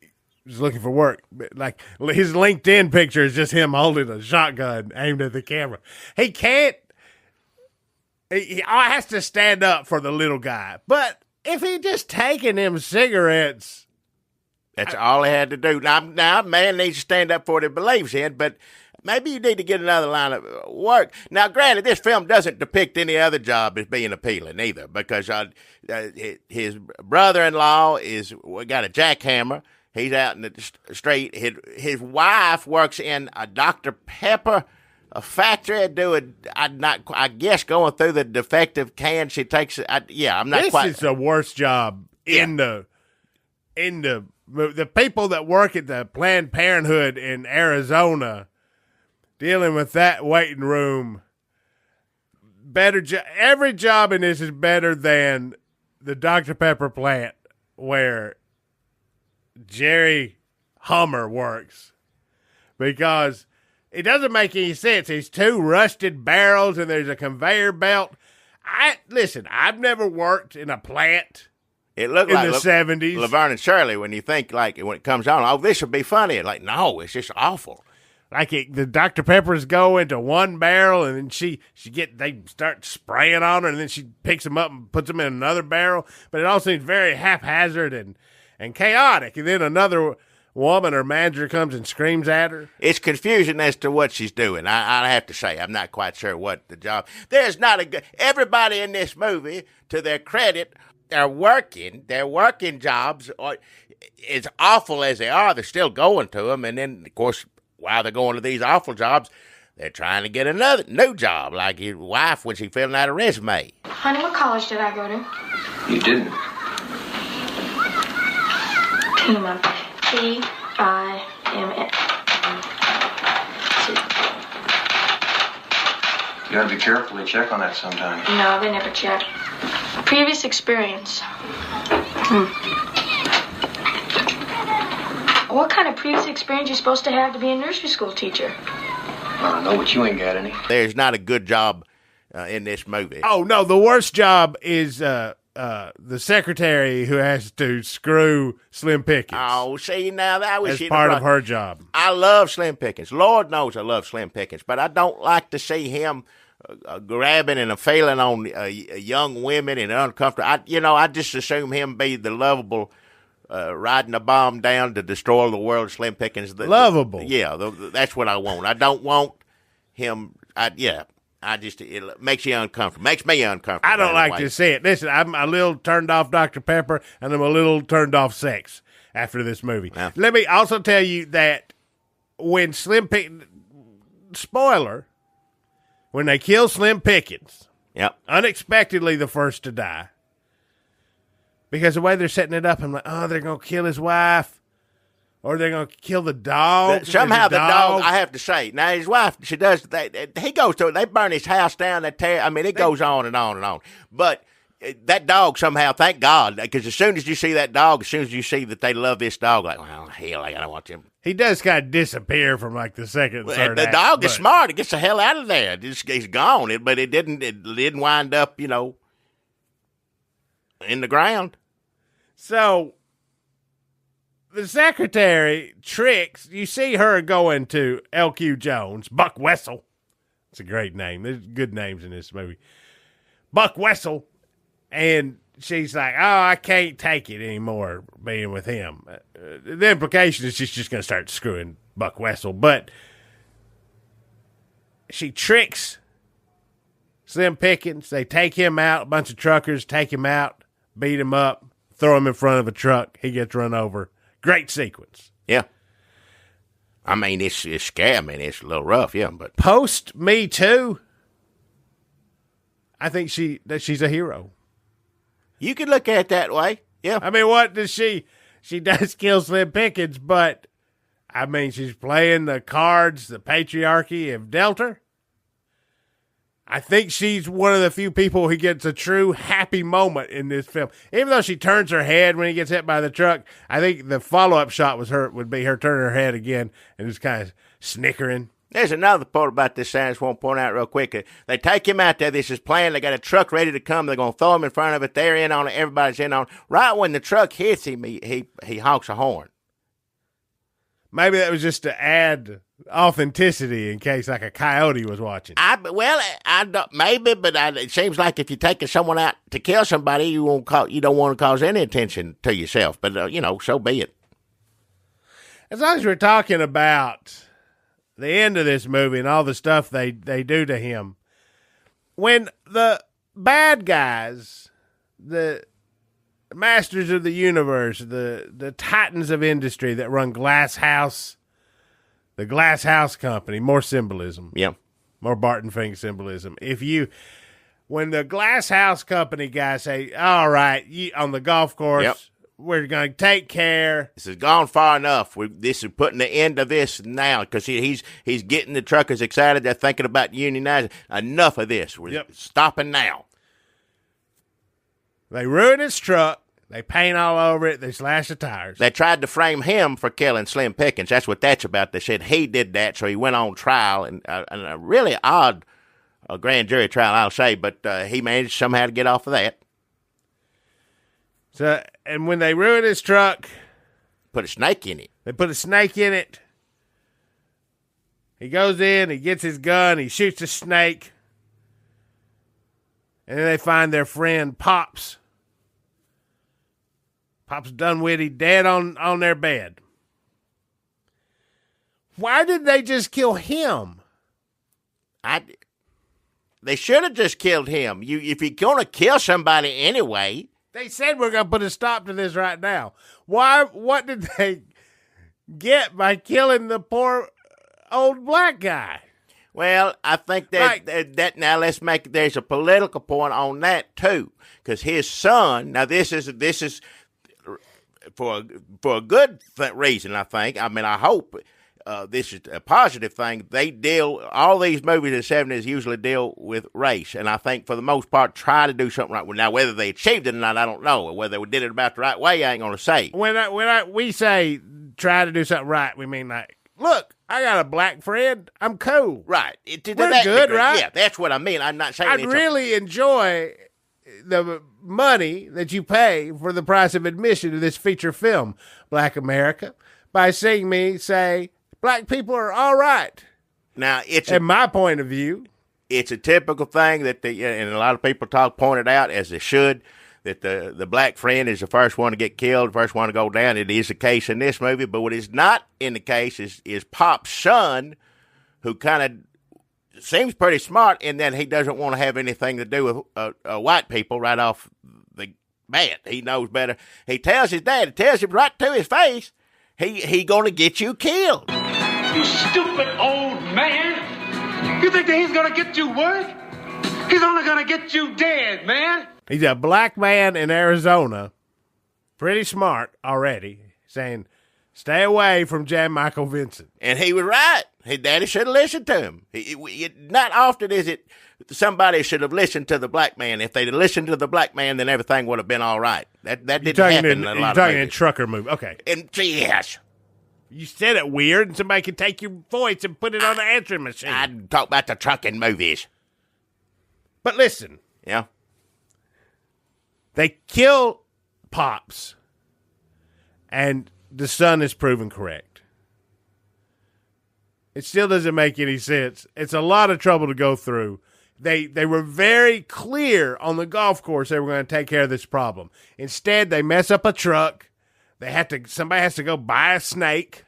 was looking for work. Like, his LinkedIn picture is just him holding a shotgun aimed at the camera. He can't. He has to stand up for the little guy. But if he just taken them cigarettes. That's all he had to do. Now, man needs to stand up for what he believes in, but maybe you need to get another line of work. Now, granted, this film doesn't depict any other job as being appealing either, because his brother-in-law got a jackhammer. He's out in the street. His wife works in a Dr. Pepper factory I guess going through the defective can. She takes it. I'm not quite. This is the worst job in the people that work at the Planned Parenthood in Arizona dealing with that waiting room. Every job in this is better than the Dr. Pepper plant where Jerry Hummer works, because it doesn't make any sense. There's two rusted barrels and there's a conveyor belt. Listen, I've never worked in a plant. It looked in like the 70s. Laverne and Shirley, when you think, like, when it comes on, this would be funny. Like, no, it's just awful. Like the Dr. Peppers go into one barrel, and then they start spraying on her, and then she picks them up and puts them in another barrel. But it all seems very haphazard and chaotic. And then another woman or manager comes and screams at her. It's confusion as to what she's doing. I have to say, I'm not quite sure what the job. There's not everybody in this movie, to their credit, they're working jobs. As awful as they are, they're still going to them. And then, of course, while they're going to these awful jobs, they're trying to get another new job, like his wife when she filling out a resume. Honey, what college did I go to? You didn't. Pima. P-I-M-N. You gotta be careful. They check on that sometimes. No, they never check. Previous experience. What kind of previous experience you supposed to have to be a nursery school teacher? I don't know, but you ain't got any. There's not a good job in this movie. Oh, no, the worst job is the secretary who has to screw Slim Pickens. Oh, see, now that was as part of her job. I love Slim Pickens. Lord knows I love Slim Pickens, but I don't like to see him grabbing and failing on young women and uncomfortable. I just assume him be the lovable, riding a bomb down to destroy the world, Slim Pickens. Lovable. That's what I want. I don't want him. It makes you uncomfortable. Makes me uncomfortable. I don't like to see it. Listen, I'm a little turned off Dr. Pepper, and I'm a little turned off sex after this movie. Yeah. Let me also tell you that when Slim Pickens, spoiler, when they kill Slim Pickens, unexpectedly the first to die, because the way they're setting it up, I'm like, oh, they're going to kill his wife, or they're going to kill the dog. Somehow the dog, I have to say, now his wife, she does, he goes to, they burn his house down, it goes on and on and on. But that dog somehow, thank God, because as soon as you see that dog, as soon as you see that they love this dog, like, well, hell, I don't want him. He does kind of disappear from like the second and third The act, dog is smart. It gets the hell out of there. He's gone. But it didn't wind up, in the ground. So the secretary tricks, you see her going to L.Q. Jones, Buck Wessel. It's a great name. There's good names in this movie. Buck Wessel. And she's like, oh, I can't take it anymore being with him. The implication is she's just going to start screwing Buck Wessel. But she tricks Slim Pickens. They take him out. A bunch of truckers take him out, beat him up, throw him in front of a truck. He gets run over. Great sequence. Yeah. I mean, it's scary. I mean, it's a little rough, yeah. But post Me Too, I think she's a hero. You could look at it that way, yeah. I mean, what does she does kill Slim Pickens, but, I mean, she's playing the cards the patriarchy have dealt her. I think she's one of the few people who gets a true happy moment in this film. Even though she turns her head when he gets hit by the truck, I think the follow-up shot would be her turning her head again and just kind of snickering. There's another part about this I just want to point out real quick. They take him out there. This is planned. They got a truck ready to come. They're going to throw him in front of it. They're in on it. Everybody's in on it. Right when the truck hits him, he honks a horn. Maybe that was just to add authenticity in case like a coyote was watching. I don't, maybe, but it seems like if you're taking someone out to kill somebody, you don't want to cause any attention to yourself. But so be it. As long as we're talking about the end of this movie and all the stuff they do to him, when the bad guys, the masters of the universe, the titans of industry that run Glass House, the Glass House Company, more symbolism. Yeah. More Barton Fink symbolism. When the Glass House Company guys say, all right, on the golf course, we're going to take care. This has gone far enough. This is putting the end of this now because he's getting the truckers excited. They're thinking about unionizing. Enough of this. We're stopping now. They ruin his truck. They paint all over it. They slash the tires. They tried to frame him for killing Slim Pickens. That's what that's about. They said he did that, so he went on trial, and a really odd grand jury trial, I'll say, but he managed somehow to get off of that. So, and when they ruin his truck, put a snake in it. They put a snake in it. He goes in, he gets his gun, he shoots a snake, and then they find their friend Pops. Pops Dunwitty dead on their bed. Why did they just kill him? They should have just killed him. If you're going to kill somebody anyway. They said we're going to put a stop to this right now. Why? What did they get by killing the poor old black guy? Well, I think that now there's a political point on that too, because his son. Now this is for a good reason. I think. I mean, I hope this is a positive thing. All these movies in the 70s usually deal with race, and I think for the most part try to do something right. Now, whether they achieved it or not, I don't know. Whether they did it about the right way, I ain't gonna say. We say try to do something right, we mean like, look, I got a black friend. I'm cool. Right. We're good, right? Yeah, that's what I mean. I'm not saying I'd really enjoy the money that you pay for the price of admission to this feature film, Black America, by seeing me say, black people are all right. Now, in my point of view. It's a typical thing that and a lot of people pointed out, as they should, that the black friend is the first one to get killed, the first one to go down. It is the case in this movie, but what is not in the case is Pop's son, who kind of seems pretty smart in that he doesn't want to have anything to do with white people right off the bat. He knows better. He tells his dad, he tells him right to his face, he going to get you killed. You stupid old man! You think that he's going to get you work? He's only going to get you dead, man! He's a black man in Arizona, pretty smart already, saying, stay away from Jan Michael Vincent. And he was right. His daddy should have listened to him. Not often is it somebody should have listened to the black man. If they'd listened to the black man, then everything would have been all right. That didn't happen in a lot of movies. You're talking in trucker movie. Okay. And yes. You said it weird, and somebody could take your voice and put it on the answering machine. I talk about the trucking movies. But listen. Yeah. They kill Pops, and the son is proven correct. It still doesn't make any sense. It's a lot of trouble to go through. They were very clear on the golf course they were going to take care of this problem. Instead, they mess up a truck. Somebody has to go buy a snake.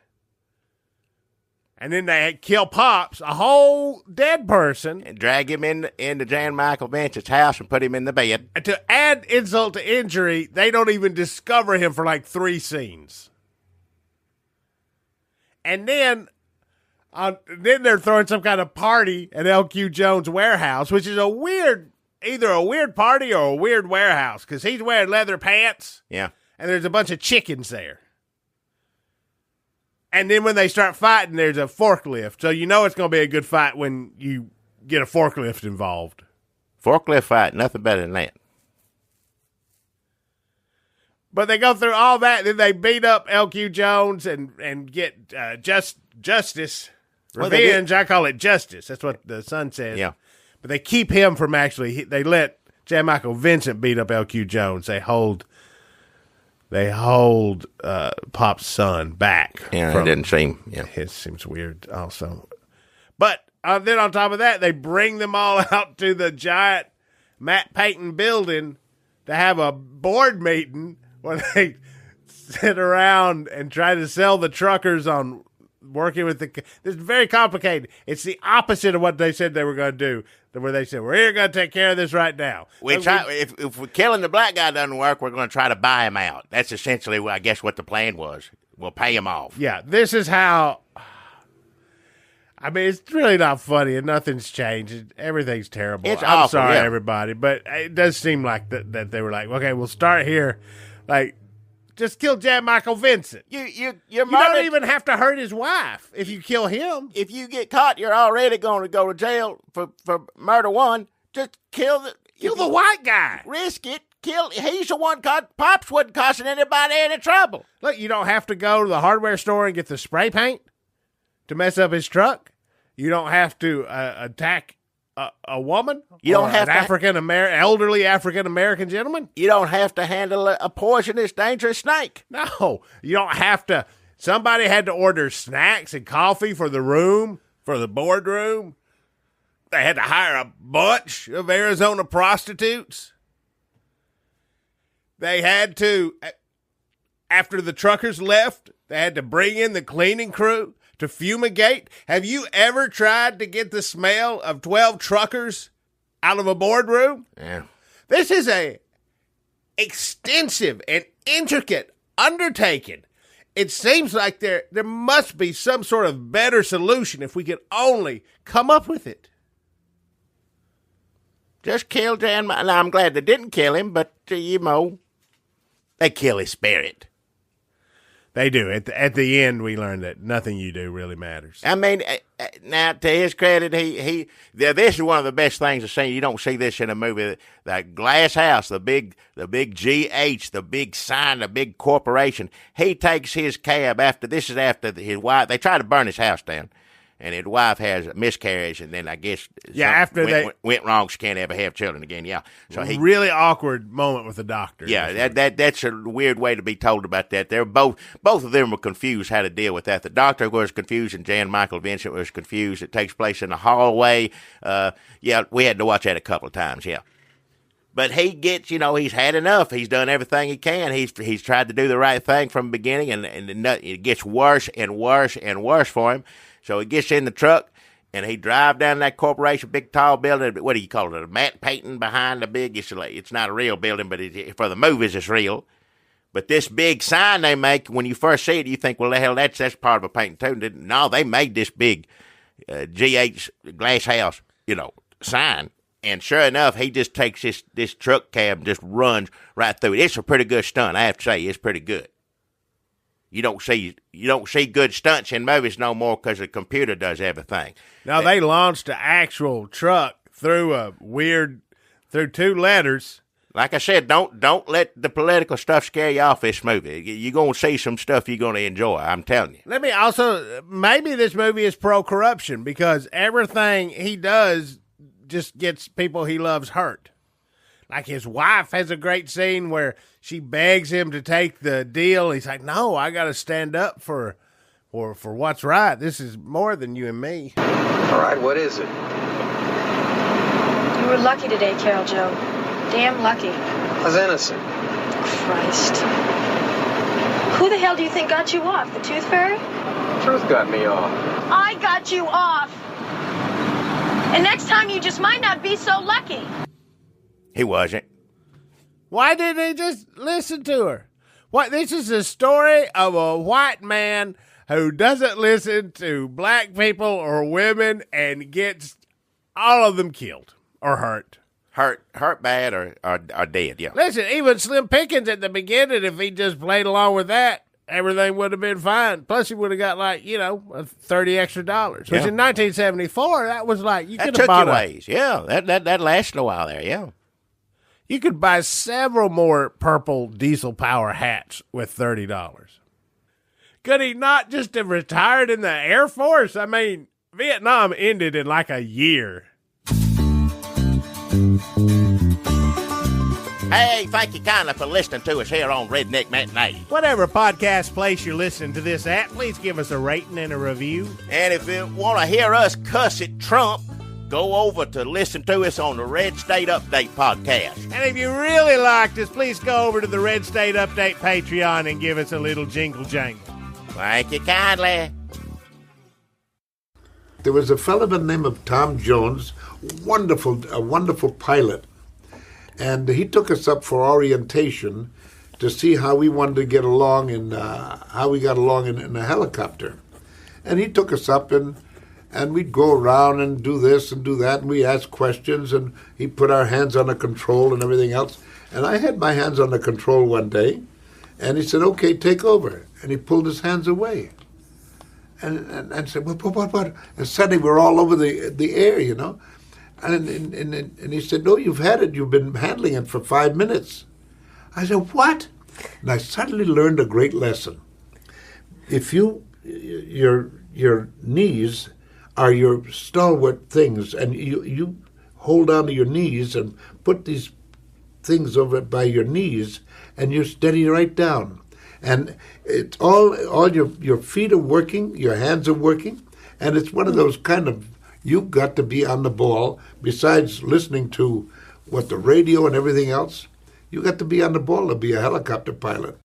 And then they kill Pops, a whole dead person. And drag him into Jan Michael Vincent's house and put him in the bed. And to add insult to injury, they don't even discover him for like 3 scenes. And then they're throwing some kind of party at L.Q. Jones' warehouse, which is either a weird party or a weird warehouse, because he's wearing leather pants. Yeah. And there's a bunch of chickens there. And then when they start fighting, there's a forklift. So you know it's going to be a good fight when you get a forklift involved. Forklift fight, nothing better than that. But they go through all that, then they beat up L.Q. Jones and get justice. Revenge, I call it justice. That's what the son says. Yeah. But they keep him from they let Jan Michael Vincent beat up L.Q. Jones. They hold Pop's son back. Yeah, it didn't seem. Yeah, it seems weird also. But then on top of that, they bring them all out to the giant Matt Payton building to have a board meeting where they sit around and try to sell the truckers on working with it's very complicated. It's the opposite of what they said they were going to do. Where they said, we're going to take care of this right now. If we're killing the black guy doesn't work, we're going to try to buy him out. That's essentially, I guess, what the plan was. We'll pay him off. Yeah, this is how... I mean, it's really not funny, and nothing's changed. Everything's terrible. It's I'm awful, sorry, yeah. everybody, but it does seem like that they were like, okay, we'll start here. Like, just kill Jan Michael Vincent. You don't even have to hurt his wife if you kill him. If you get caught, you're already going to go to jail for murder one. Just kill the white guy. Risk it. He's the one Pops wasn't causing anybody any trouble. Look, you don't have to go to the hardware store and get the spray paint to mess up his truck. You don't have to attack a woman. You don't have an elderly African American gentleman. You don't have to handle a poisonous, dangerous snake. No, you don't have to. Somebody had to order snacks and coffee for the boardroom. They had to hire a bunch of Arizona prostitutes. They had to, after the truckers left, they had to bring in the cleaning crew to fumigate. Have you ever tried to get the smell of 12 truckers out of a boardroom? Yeah. This is a extensive and intricate undertaking. It seems like there must be some sort of better solution if we could only come up with it. Just kill Jan. Now, I'm glad they didn't kill him, but, they kill his spirit. They do. At the end, we learn that nothing you do really matters. I mean, now to his credit, this is one of the best things I've seen. You don't see this in a movie. The glass house, the big GH, the big sign, the big corporation. He takes his cab after his wife. They try to burn his house down, and his wife has a miscarriage, and then I guess after went wrong, she can't ever have children again. Yeah, so really awkward moment with the doctor. Yeah, that's a weird way to be told about that. They're both of them were confused how to deal with that. The doctor was confused, and Jan Michael Vincent was confused. It takes place in the hallway. We had to watch that a couple of times. Yeah. But he gets, he's had enough. He's done everything he can. He's tried to do the right thing from the beginning, and it gets worse and worse and worse for him. So he gets in the truck, and he drives down that corporation, big tall building. What do you call it? A matte painting behind the big. It's not a real building, but for the movies, it's real. But this big sign they make, when you first see it, you think, well, the hell, that's part of a painting too. No, they made this big GH glass house, sign. And sure enough, he just takes this truck cab and just runs right through it. It's a pretty good stunt, I have to say. It's pretty good. You don't see good stunts in movies no more because the computer does everything. Now they launched an actual truck through two letters. Like I said, don't let the political stuff scare you off this movie. You're going to see some stuff you're going to enjoy, I'm telling you. Maybe this movie is pro-corruption because everything he does just gets people he loves hurt. Like his wife has a great scene where she begs him to take the deal. He's like, no, I got to stand up for what's right. This is more than you and me. All right, what is it? You were lucky today, Carol Joe. Damn lucky. I was innocent. Christ. Who the hell do you think got you off? The Tooth Fairy? Truth got me off. I got you off. And next time you just might not be so lucky. He wasn't. Why didn't he just listen to her? This is a story of a white man who doesn't listen to black people or women and gets all of them killed or hurt. Hurt bad or dead, yeah. Listen, even Slim Pickens at the beginning, if he just played along with that, everything would have been fine. Plus, he would have got $30 extra. Which in 1974, that was you could have bought ways. Yeah, that lasted a while there. Yeah, you could buy several more purple diesel power hats with $30. Could he not just have retired in the Air Force? I mean, Vietnam ended in a year. Hey, thank you kindly for listening to us here on Redneck Matinee. Whatever podcast place you're listening to this at, please give us a rating and a review. And if you want to hear us cuss at Trump, go over to listen to us on the Red State Update podcast. And if you really liked us, please go over to the Red State Update Patreon and give us a little jingle jangle. Thank you kindly. There was a fellow by the name of Tom Jones, a wonderful pilot. And he took us up for orientation to see how we wanted to get along and how we got along in a helicopter. And he took us up and we'd go around and do this and do that. And we asked questions and he put our hands on the control and everything else. And I had my hands on the control one day and he said, okay, take over. And he pulled his hands away. And said, what? And suddenly we're all over the air, And he said, no, you've had it. You've been handling it for 5 minutes. I said, what? And I suddenly learned a great lesson. If your knees are your stalwart things, and you hold on to your knees and put these things over by your knees, and you're steady right down. And it's all your feet are working, your hands are working, and it's one of those kind of, you've got to be on the ball. Besides listening to the radio and everything else, you got to be on the ball to be a helicopter pilot.